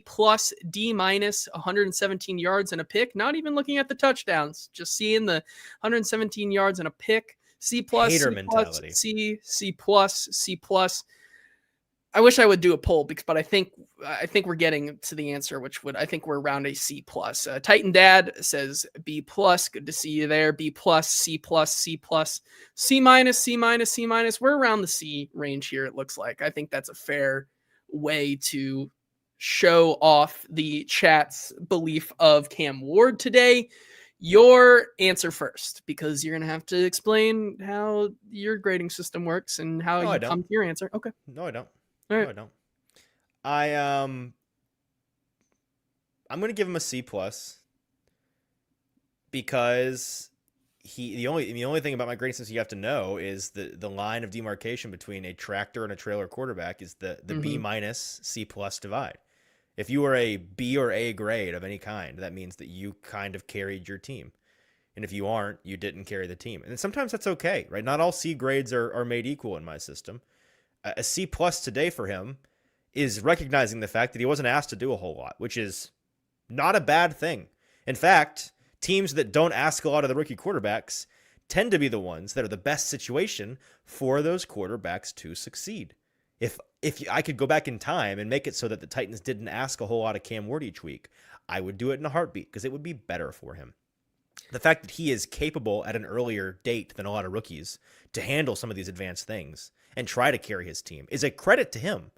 plus, D minus, 117 yards and a pick. Not even looking at the touchdowns, just seeing the 117 yards and a pick. C plus, Hater C mentality. plus, C plus, C plus. I wish I would do a poll but I think we're getting to the answer, I think we're around a C plus. Titan Dad says B plus. Good to see you there. B plus, C plus, C plus, C minus, C minus, C minus. We're around the C range here. It looks like. I think that's a fair way to show off the chat's belief of Cam Ward today. Your answer first, because you're going to have to explain how your grading system works and how you come to your answer. Okay. No, I don't. All right. No, I don't. I'm going to give him a C plus because the only thing about my grading system you have to know is the line of demarcation between a tractor and a trailer quarterback is the B minus C plus divide. If you were a B or A grade of any kind, that means that you kind of carried your team. And if you aren't, you didn't carry the team. And sometimes that's okay, right? Not all C grades are made equal in my system. A C plus today for him is recognizing the fact that he wasn't asked to do a whole lot, which is not a bad thing. In fact, teams that don't ask a lot of the rookie quarterbacks tend to be the ones that are the best situation for those quarterbacks to succeed. If I could go back in time and make it so that the Titans didn't ask a whole lot of Cam Ward each week, I would do it in a heartbeat because it would be better for him. The fact that he is capable at an earlier date than a lot of rookies to handle some of these advanced things and try to carry his team is a credit to him,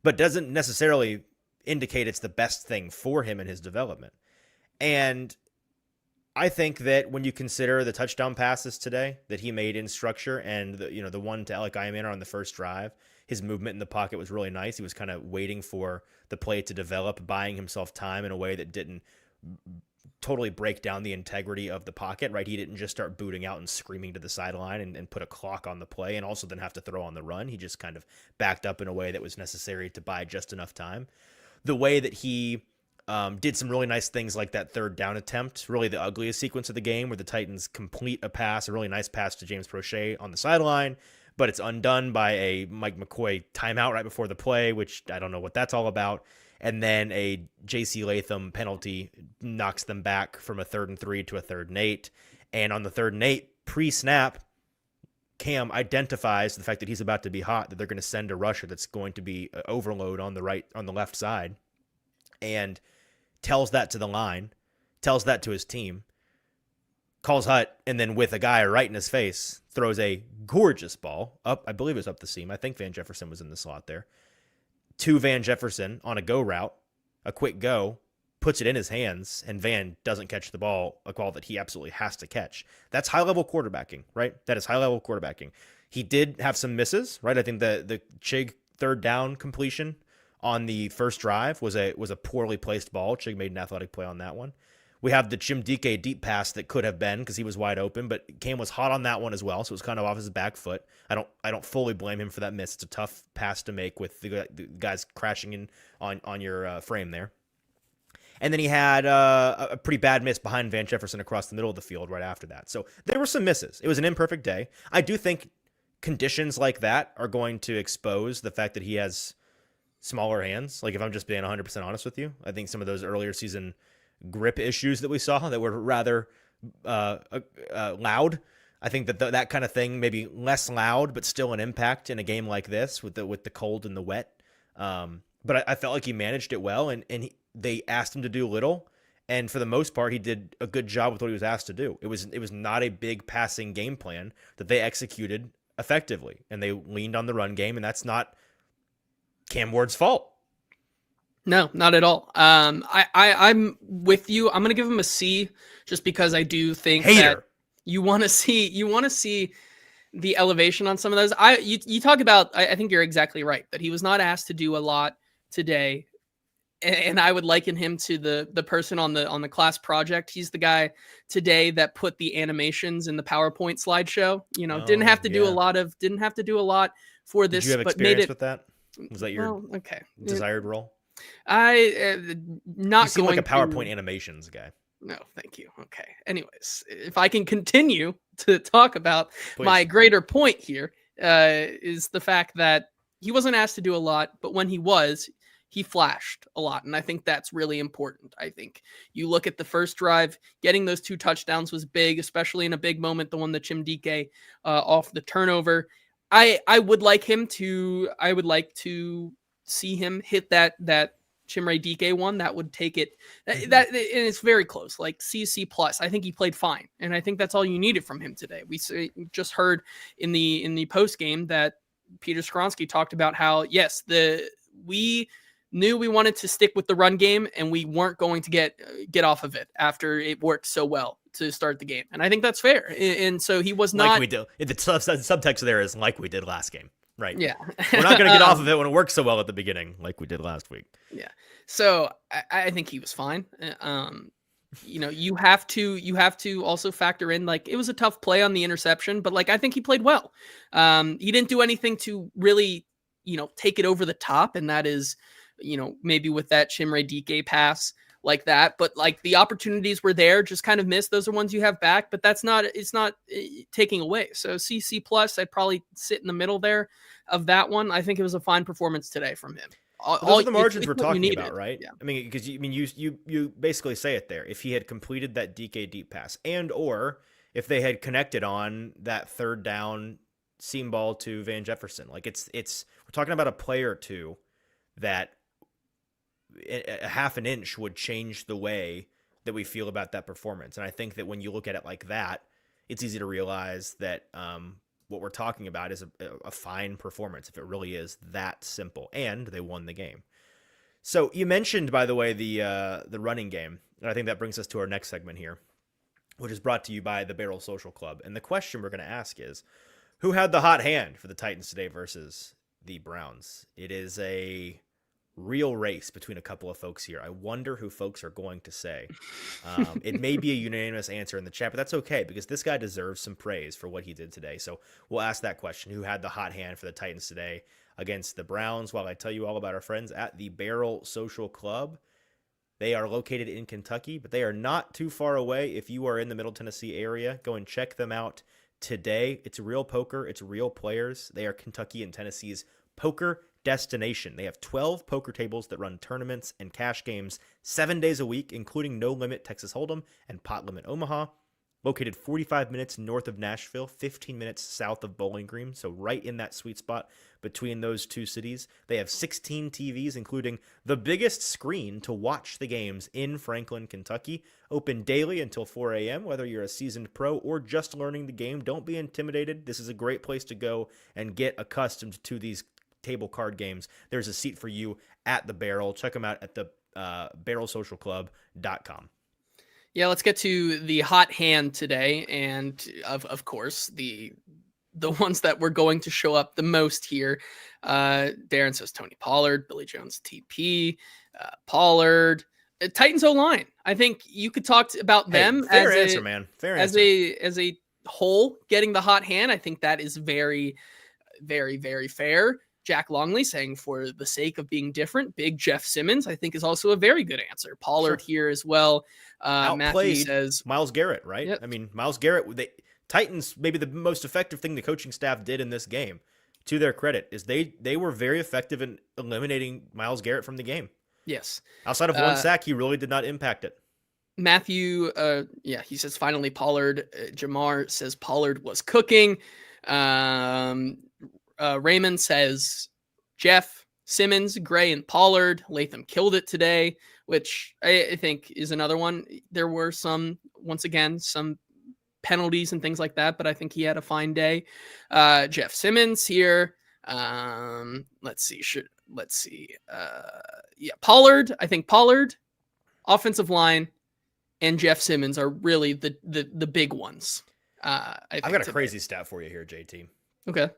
but doesn't necessarily indicate it's the best thing for him in his development. And I think that when you consider the touchdown passes today that he made in structure and the one to Alec Ayman on the first drive, his movement in the pocket was really nice. He was kind of waiting for the play to develop, buying himself time in a way that didn't totally break down the integrity of the pocket, right? He didn't just start booting out and screaming to the sideline and put a clock on the play and also then have to throw on the run. He just kind of backed up in a way that was necessary to buy just enough time. The way that he did some really nice things like that third down attempt, really the ugliest sequence of the game where the Titans complete a pass, a really nice pass to James Prochet on the sideline, but it's undone by a Mike McCoy timeout right before the play, which I don't know what that's all about. And then a J.C. Latham penalty knocks them back from a 3rd and 3 to a 3rd and 8. And on the 3rd and 8, pre-snap, Cam identifies the fact that he's about to be hot, that they're going to send a rusher that's going to be overload on the left side, and tells that to the line, tells that to his team, calls Hut, and then with a guy right in his face, throws a gorgeous ball up. I believe it was up the seam. I think Van Jefferson was in the slot there. To Van Jefferson on a go route, a quick go, puts it in his hands, and Van doesn't catch the ball, a call that he absolutely has to catch. That's high-level quarterbacking, right? That is high-level quarterbacking. He did have some misses, right? I think the Chig third down completion on the first drive was a poorly placed ball. Chig made an athletic play on that one. We have the Chimdike deep pass that could have been because he was wide open, but Cam was hot on that one as well, so it was kind of off his back foot. I don't fully blame him for that miss. It's a tough pass to make with the guys crashing in on your frame there. And then he had a pretty bad miss behind Van Jefferson across the middle of the field right after that. So there were some misses. It was an imperfect day. I do think conditions like that are going to expose the fact that he has smaller hands. Like if I'm just being 100% honest with you, I think some of those earlier season grip issues that we saw that were rather loud. I think that that kind of thing, maybe less loud, but still an impact in a game like this with the cold and the wet. But I felt like he managed it well, and they asked him to do little, and for the most part, he did a good job with what he was asked to do. It was not a big passing game plan that they executed effectively, and they leaned on the run game, and that's not Cam Ward's fault. No, not at all. I'm with you. I'm gonna give him a C just because I do think that you want to see the elevation on some of those. You talk about. I think you're exactly right that he was not asked to do a lot today, and I would liken him to the person on the class project. He's the guy today that put the animations in the PowerPoint slideshow. Didn't have to do a lot for this. Did you have experience with that? Was that your desired role? Not you seem like a PowerPoint animations guy. No, thank you. Okay. Anyways, if I can continue to talk about my greater point here, is the fact that he wasn't asked to do a lot, but when he flashed a lot. And I think that's really important. I think you look at the first drive, getting those 2 touchdowns was big, especially in a big moment, the one that Chimdike off the turnover. I would like to see him hit that Chimere Dike one. That would take it and it's very close, like CC plus. I think he played fine, and I think that's all you needed from him today. We just heard in the post game that Peter Skronsky talked about how yes, we knew we wanted to stick with the run game, and we weren't going to get off of it after it worked so well to start the game, and I think that's fair. And so he was not like we do. The subtext there is like we did last game. Right. Yeah. We're not going to get off of it when it works so well at the beginning, like we did last week. Yeah. So I think he was fine. You have to also factor in, like, it was a tough play on the interception, but like, I think he played well. He didn't do anything to really, take it over the top. And that is, maybe with that Chimere Dike pass like that, but like the opportunities were there, just kind of missed. Those are ones you have back, but it's not taking away. So CC plus, I'd probably sit in the middle there of that one. I think it was a fine performance today from him. Those are the margins we're talking about, needed. right? Yeah. I mean, because you basically say it there. If he had completed that DK deep pass, and or if they had connected on that third down seam ball to Van Jefferson, like it's we're talking about a play or two that a half an inch would change the way that we feel about that performance. And I think that when you look at it like that, it's easy to realize that what we're talking about is a fine performance if it really is that simple. And they won the game. So you mentioned, by the way, the running game, and I think that brings us to our next segment here, which is brought to you by the Barrel Social Club. And the question we're going to ask is, who had the hot hand for the Titans today versus the Browns? It is a real race between a couple of folks here. I wonder who folks are going to say. It may be a unanimous answer in the chat, but that's okay because this guy deserves some praise for what he did today. So we'll ask that question. Who had the hot hand for the Titans today against the Browns? While I tell you all about our friends at the Barrel Social Club. They are located in Kentucky, but they are not too far away. If you are in the Middle Tennessee area, go and check them out today. It's real poker. It's real players. They are Kentucky and Tennessee's poker destination. They have 12 poker tables that run tournaments and cash games 7 days a week, including No Limit Texas Hold'em and Pot Limit Omaha. Located 45 minutes north of Nashville, 15 minutes south of Bowling Green, so right in that sweet spot between those two cities. They have 16 TVs, including the biggest screen to watch the games in Franklin, Kentucky. Open daily until 4 a.m., whether you're a seasoned pro or just learning the game. Don't be intimidated. This is a great place to go and get accustomed to these table card games. There's a seat for you at the Barrel. Check them out at the barrelsocialclub.com. Yeah, let's get to the hot hand today, and of course the ones that were going to show up the most here. Darren says Tony Pollard, Billy Jones, TP, Pollard, Titans O-line. I think you could talk about them fair answer, man. Fair answer. As a whole getting the hot hand. I think that is very, very, very fair. Jack Longley saying for the sake of being different, big Jeff Simmons, I think is also a very good answer. Pollard here as well. Matthew says Myles Garrett, right? Yep. I mean, Myles Garrett, Titans, maybe the most effective thing the coaching staff did in this game, to their credit, is they were very effective in eliminating Myles Garrett from the game. Yes. Outside of one sack, he really did not impact it. Matthew, he says finally Pollard. Jamar says Pollard was cooking. Raymond says Jeff, Simmons, Gray, and Pollard. Latham killed it today, which I think is another one. There were some penalties and things like that, but I think he had a fine day. Jeff Simmons here. Let's see. Pollard. I think Pollard, offensive line, and Jeff Simmons are really the big ones. I've got a crazy stat for you here, JT. Okay.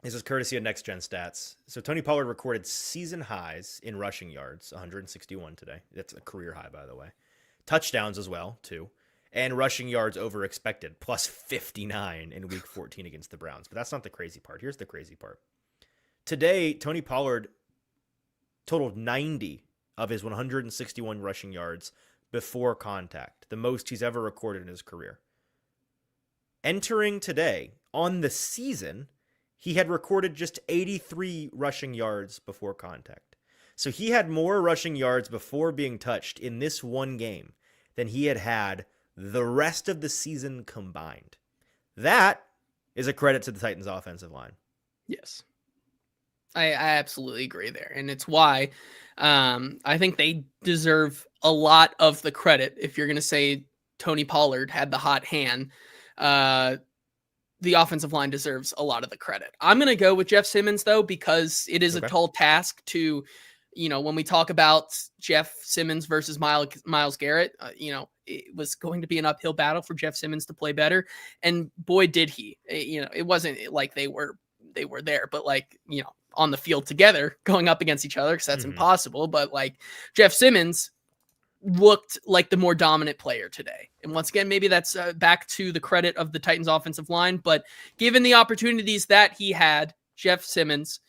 This is courtesy of Next Gen Stats. So Tony Pollard recorded season highs in rushing yards, 161 today. That's a career high, by the way. Touchdowns as well, too. And rushing yards over expected, plus 59 in Week 14 against the Browns. But that's not the crazy part. Here's the crazy part. Today, Tony Pollard totaled 90 of his 161 rushing yards before contact, the most he's ever recorded in his career. Entering today, on the season, he had recorded just 83 rushing yards before contact. So he had more rushing yards before being touched in this one game than he had the rest of the season combined. That is a credit to the Titans offensive line. Yes. I absolutely agree there. And it's why I think they deserve a lot of the credit. If you're going to say Tony Pollard had the hot hand, the offensive line deserves a lot of the credit. I'm going to go with Jeff Simmons, though, because it is a tall task to, when we talk about Jeff Simmons versus Myles Garrett, it was going to be an uphill battle for Jeff Simmons to play better. And boy, did he. It wasn't like they were there, but on the field together going up against each other, because that's impossible. But Jeff Simmons looked like the more dominant player today. And once again, maybe that's back to the credit of the Titans offensive line, but given the opportunities that he had, Jeff Simmons,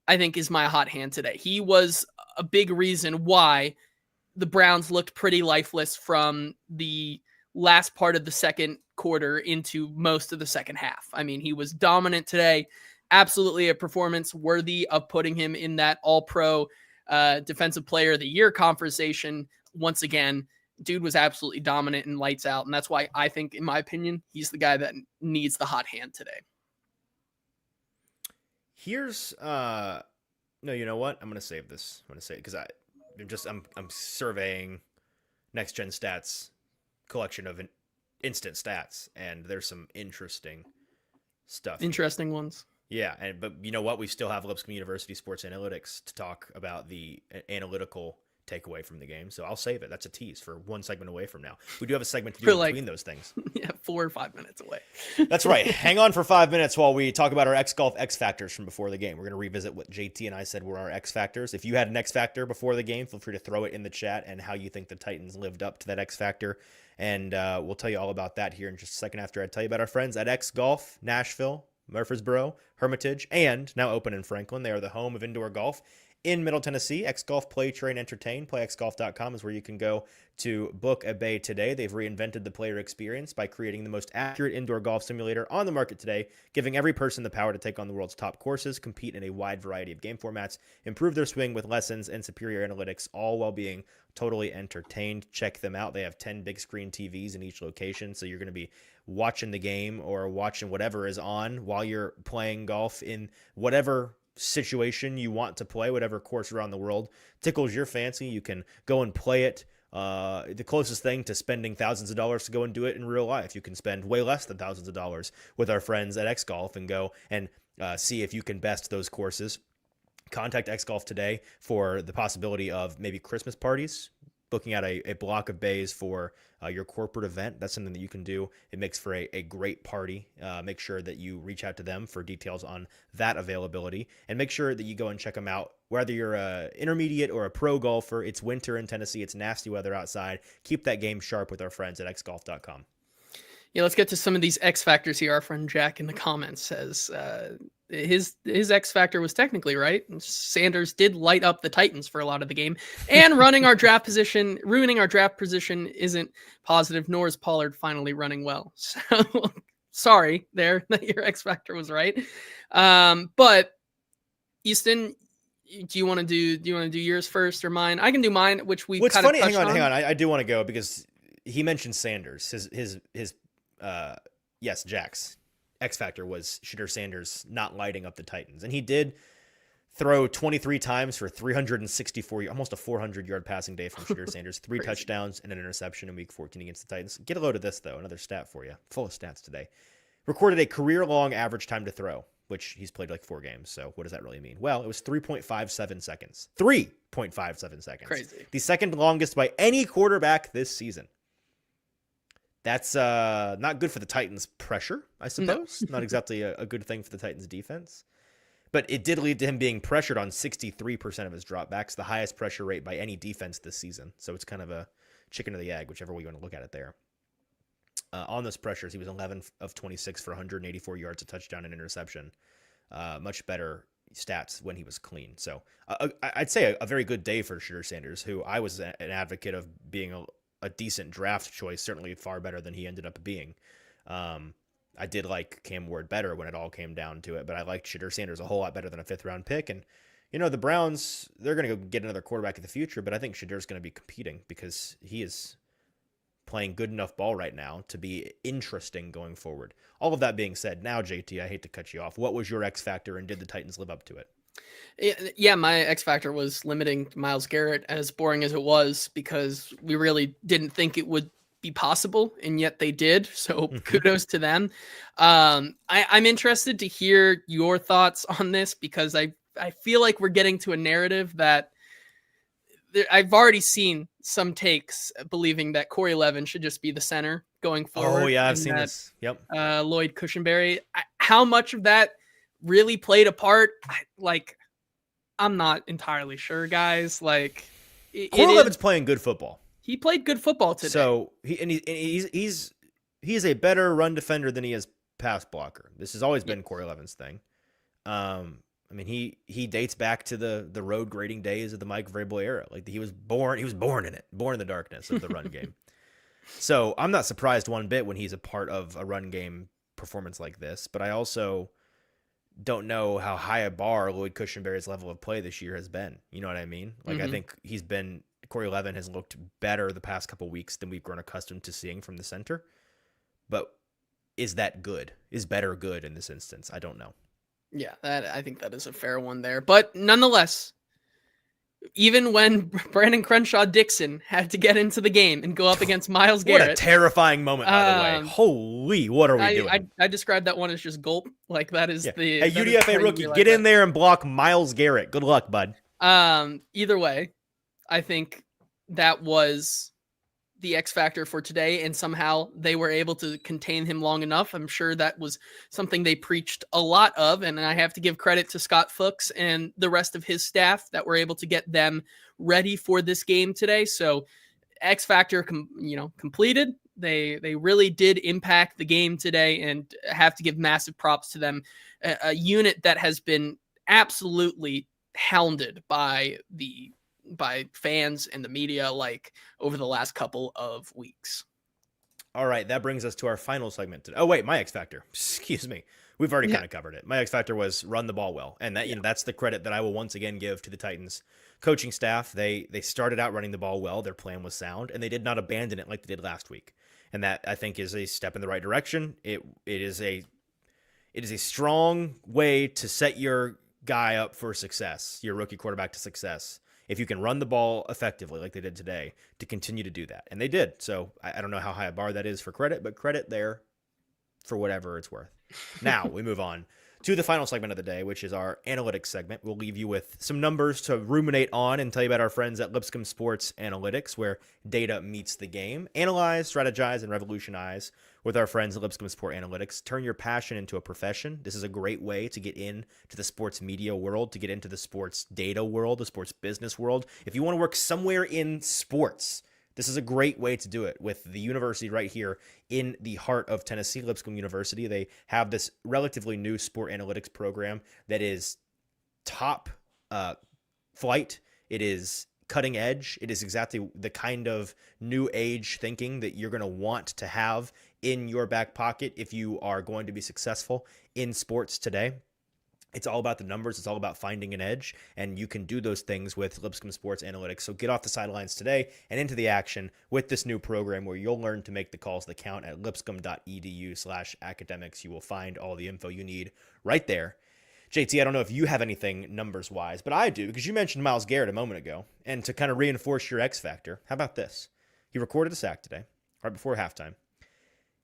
I think, is my hot hand today. He was a big reason why the Browns looked pretty lifeless from the last part of the second quarter into most of the second half. I mean, he was dominant today. Absolutely a performance worthy of putting him in that all-pro Defensive Player of the Year conversation. Once again, dude was absolutely dominant and lights out. And that's why I think, in my opinion, he's the guy that needs the hot hand today. Here's, no, you know what? I'm going to save this. I'm going to say it because I'm surveying Next Gen Stats collection of instant stats, and there's some interesting stuff. Interesting ones. Yeah, but you know what? We still have Lipscomb University Sports Analytics to talk about the analytical takeaway from the game, so I'll save it. That's a tease for one segment away from now. We do have a segment to do between those things. Yeah, 4 or 5 minutes away. That's right. Hang on for 5 minutes while we talk about our X-Golf X Factors from before the game. We're going to revisit what JT and I said were our X Factors. If you had an X Factor before the game, feel free to throw it in the chat and how you think the Titans lived up to that X Factor. And we'll tell you all about that here in just a second after I tell you about our friends at X Golf, Nashville, Murfreesboro, Hermitage, and now open in Franklin. They are the home of indoor golf in Middle Tennessee. X Golf, play, train, entertain. PlayXGolf.com is where you can go to book a bay today. They've reinvented the player experience by creating the most accurate indoor golf simulator on the market today, giving every person the power to take on the world's top courses, compete in a wide variety of game formats, improve their swing with lessons and superior analytics, all while being totally entertained. Check them out. They have 10 big screen TVs in each location, so you're going to be watching the game or watching whatever is on while you're playing golf in whatever situation you want to play, whatever course around the world tickles your fancy. You can go and play it. The closest thing to spending thousands of dollars to go and do it in real life. You can spend way less than thousands of dollars with our friends at X Golf and go and see if you can best those courses. Contact X Golf today for the possibility of maybe Christmas parties, booking out a block of bays for your corporate event. That's something that you can do. It makes for a great party. Make sure that you reach out to them for details on that availability, and make sure that you go and check them out. Whether you're an intermediate or a pro golfer, it's winter in Tennessee. It's nasty weather outside. Keep that game sharp with our friends at xgolf.com. Yeah, let's get to some of these X factors here. Our friend Jack in the comments says his X factor was technically right. Sanders did light up the Titans for a lot of the game, and ruining our draft position isn't positive, nor is Pollard finally running well. So sorry there that your X factor was right. But Easton, do you want to do yours first or mine? I can do mine, which we. What's kind of funny? Hang on. I do want to go because he mentioned Sanders. Yes, Jack's X factor was Shedeur Sanders not lighting up the Titans, and he did throw 23 times for 364, almost a 400-yard passing day from Shedeur Sanders, 3 touchdowns and an interception in Week 14 against the Titans. Get a load of this though, another stat for you, full of stats today. Recorded a career-long average time to throw, which he's played like 4 games. So what does that really mean? Well, it was 3.57 seconds. 3.57 seconds. Crazy. The second longest by any quarterback this season. That's not good for the Titans' pressure, I suppose. No. Not exactly a good thing for the Titans' defense. But it did lead to him being pressured on 63% of his dropbacks, the highest pressure rate by any defense this season. So it's kind of a chicken or the egg, whichever way you want to look at it there. On those pressures, he was 11 of 26 for 184 yards, a touchdown, and interception. Much better stats when he was clean. So I'd say a very good day for Shedeur Sanders, who I was an advocate of being a decent draft choice, certainly far better than he ended up being. I did like Cam Ward better when it all came down to it, but I liked Shedeur Sanders a whole lot better than a 5th-round pick. And, the Browns, they're going to go get another quarterback in the future, but I think Shedeur's going to be competing because he is playing good enough ball right now to be interesting going forward. All of that being said, now, JT, I hate to cut you off. What was your X factor, and did the Titans live up to it? Yeah, my X factor was limiting Myles Garrett, as boring as it was, because we really didn't think it would be possible, and yet they did. So kudos to them. I'm interested to hear your thoughts on this, because I feel like we're getting to a narrative that I've already seen some takes believing that Corey Levin should just be the center going forward. Oh yeah, I've seen this. Yep. Lloyd Cushenberry. How much of that really played a part? I'm not entirely sure, guys. Corey Levin's playing good football. He played good football today. So he's a better run defender than he is pass blocker. This has always been Corey Levin's thing. He dates back to the road grading days of the Mike Vrabel era. He was born in it, born in the darkness of the run game. So I'm not surprised one bit when he's a part of a run game performance like this, but I also don't know how high a bar Lloyd Cushenberry's level of play this year has been. You know what I mean? Like, I think Corey Levin has looked better the past couple weeks than we've grown accustomed to seeing from the center. But is that good? Is better good in this instance? I don't know. Yeah, I think that is a fair one there. But nonetheless, even when Brandon Crenshaw-Dickson had to get into the game and go up against Myles Garrett. What a terrifying moment, by the way. Holy, what are we doing? I described that one as just gulp. Like, that is the... Hey, UDFA rookie, get in there and block Myles Garrett. Good luck, bud. Either way, I think that was the X factor for today, and somehow they were able to contain him long enough. I'm sure that was something they preached a lot of, and I have to give credit to Scott Fuchs and the rest of his staff that were able to get them ready for this game today. So X factor, completed. They really did impact the game today, and have to give massive props to them. A unit that has been absolutely hounded by fans and the media, like, over the last couple of weeks. All right, that brings us to our final segment today. Oh wait, my X factor. Excuse me. We've already kind of covered it. My X factor was run the ball well, and that that's the credit that I will once again give to the Titans coaching staff. They started out running the ball well. Their plan was sound, and they did not abandon it like they did last week. And that, I think, is a step in the right direction. It is a strong way to set your guy up for success, your rookie quarterback to success, if you can run the ball effectively like they did today, to continue to do that. And they did. So I don't know how high a bar that is for credit, but credit there for whatever it's worth. Now we move on to the final segment of the day, which is our analytics segment. We'll leave you with some numbers to ruminate on and tell you about our friends at Lipscomb Sports Analytics, where data meets the game. Analyze, strategize, and revolutionize with our friends at Lipscomb Sport Analytics. Turn your passion into a profession. This is a great way to get into the sports media world, to get into the sports data world, the sports business world. If you want to work somewhere in sports, this is a great way to do it with the university right here in the heart of Tennessee, Lipscomb University. They have this relatively new sport analytics program that is top flight. It is cutting edge. It is exactly the kind of new age thinking that you're going to want to have in your back pocket if you are going to be successful in sports today. It's all about the numbers. It's all about finding an edge, and you can do those things with Lipscomb Sports Analytics. So get off the sidelines today and into the action with this new program where you'll learn to make the calls that count at lipscomb.edu/academics. You will find all the info you need right there. JT, I don't know if you have anything numbers-wise, but I do, because you mentioned Myles Garrett a moment ago. And to kind of reinforce your X factor, how about this? He recorded a sack today, right before halftime.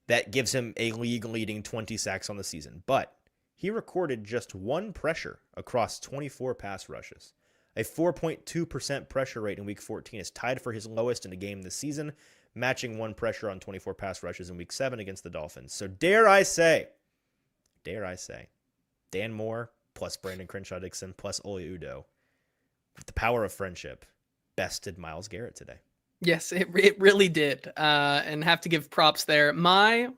That gives him a league-leading 20 sacks on the season. But he recorded just one pressure across 24 pass rushes. A 4.2% pressure rate in Week 14 is tied for his lowest in a game this season, matching one pressure on 24 pass rushes in Week 7 against the Dolphins. So dare I say, Dan Moore plus Brandon Crenshaw-Dickson plus Oli Udoh, with the power of friendship, bested Myles Garrett today. Yes, it really did, and have to give props there. Mine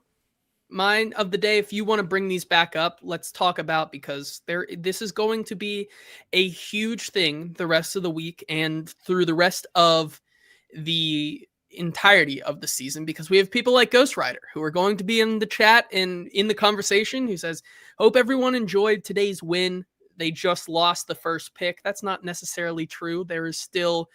of the day, if you want to bring these back up, let's talk about, because this is going to be a huge thing the rest of the week and through the rest of the entirety of the season, because we have people like Ghost Rider who are going to be in the chat and in the conversation, who says, hope everyone enjoyed today's win. They just lost the first pick. That's not necessarily true. There is still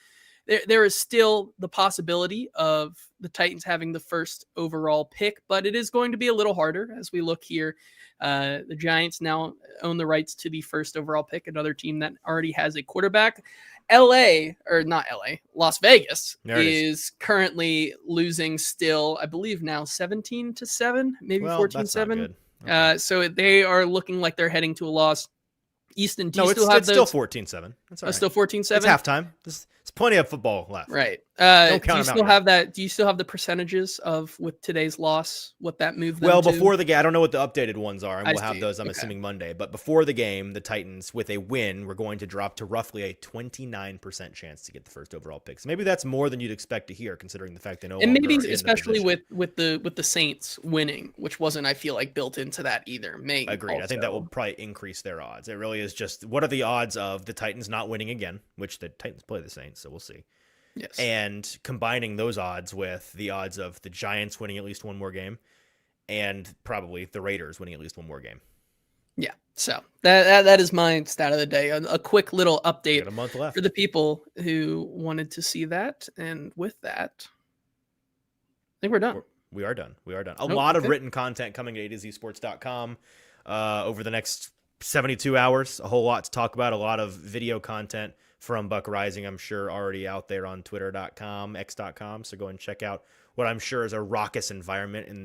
the possibility of the Titans having the first overall pick, but it is going to be a little harder as we look here. The Giants now own the rights to the first overall pick, another team that already has a quarterback. Las Vegas is currently losing still, I believe now 17-7, maybe 14-7. Okay. So they are looking like they're heading to a loss. Easton, do you still have those? Still 14-7. That's all right. Still 14-7? It's halftime. There's plenty of football left. Right. Don't count do you still have that? Do you still have the percentages of, with today's loss, what that moved them to? Before the game, I don't know what the updated ones are, and we'll have those, I'm assuming, Monday. But before the game, the Titans, with a win, were going to drop to roughly a 29% chance to get the first overall pick. So maybe that's more than you'd expect to hear, considering the fact they know. And maybe especially with the Saints winning, which wasn't, I feel like, built into that either. Agreed. Also. I think that will probably increase their odds. It really is just, what are the odds of the Titans not winning again, which the Titans play the Saints, so we'll see. Yes. And combining those odds with the odds of the Giants winning at least one more game and probably the Raiders winning at least one more game. Yeah. So that is my stat of the day. A quick little update Got a month left for the people who wanted to see that. And with that, I think we're done. We are done. A lot of written content coming to AtoZSports.com over the next 72 hours. A whole lot to talk about. A lot of video content from Buck Rising, I'm sure, already out there on Twitter.com, X.com. So go and check out what I'm sure is a raucous environment in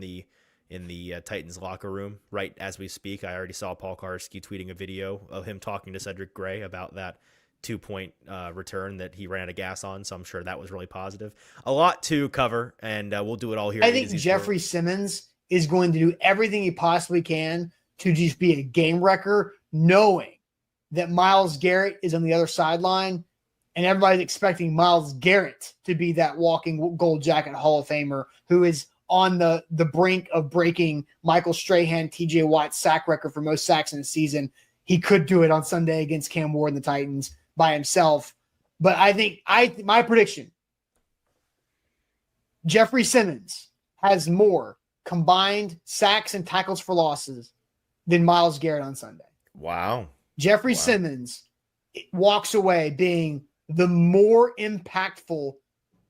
the Titans locker room right as we speak. I already saw Paul Karski tweeting a video of him talking to Cedric Gray about that 2-point return that he ran out of gas on. So I'm sure that was really positive. A lot to cover, and we'll do it all here. I think Jeffrey Simmons is going to do everything he possibly can to just be a game wrecker, knowing that Myles Garrett is on the other sideline, and everybody's expecting Myles Garrett to be that walking gold jacket Hall of Famer who is on the brink of breaking Michael Strahan, TJ Watt's sack record for most sacks in a season. He could do it on Sunday against Cam Ward and the Titans by himself. But I think my prediction, Jeffrey Simmons has more combined sacks and tackles for losses than Myles Garrett on Sunday. Wow. Jeffrey Simmons walks away being the more impactful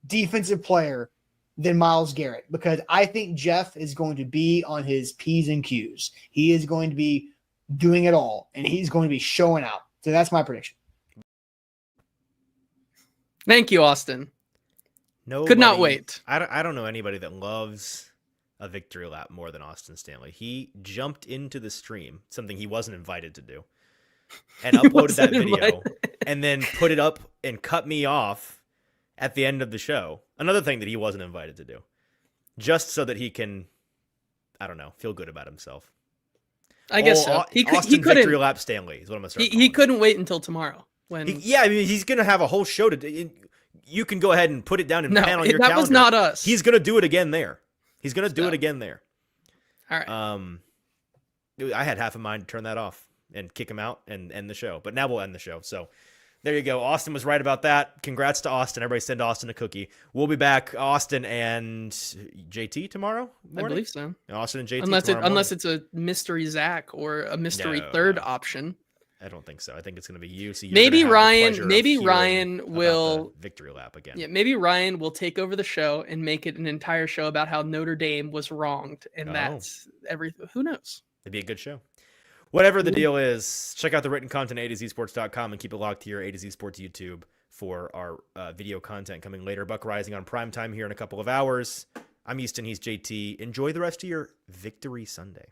defensive player than Myles Garrett, because I think Jeff is going to be on his P's and Q's. He is going to be doing it all, and he's going to be showing out. So that's my prediction. Thank you, Austin. Could not wait. I don't know anybody that loves a victory lap more than Austin Stanley. He jumped into the stream, something he wasn't invited to do, and uploaded that video and then put it up and cut me off at the end of the show. Another thing that he wasn't invited to do, just so that he can, I don't know, feel good about himself. I guess so. He couldn't victory lap Stanley is what I'm gonna start. He couldn't wait until tomorrow. I mean, he's gonna have a whole show to. You can go ahead and put it down and pan on your calendar. That was not us. He's gonna do it again there. He's gonna do it again there. All right. I had half a mind to turn that off and kick him out and end the show, but now we'll end the show. So there you go. Austin was right about that. Congrats to Austin. Everybody send Austin a cookie. We'll be back, Austin and JT tomorrow morning? I believe so. Austin and JT unless it's a mystery Zach or a mystery third option. I don't think so. I think it's going to be you. So maybe Ryan will victory lap again. Yeah, maybe Ryan will take over the show and make it an entire show about how Notre Dame was wronged, and that's everything. Who knows? It'd be a good show. Whatever the deal is, check out the written content at AtoZSports.com and keep it locked to your AtoZSports YouTube for our video content coming later. Buck Rising on primetime here in a couple of hours. I'm Easton. He's JT. Enjoy the rest of your Victory Sunday.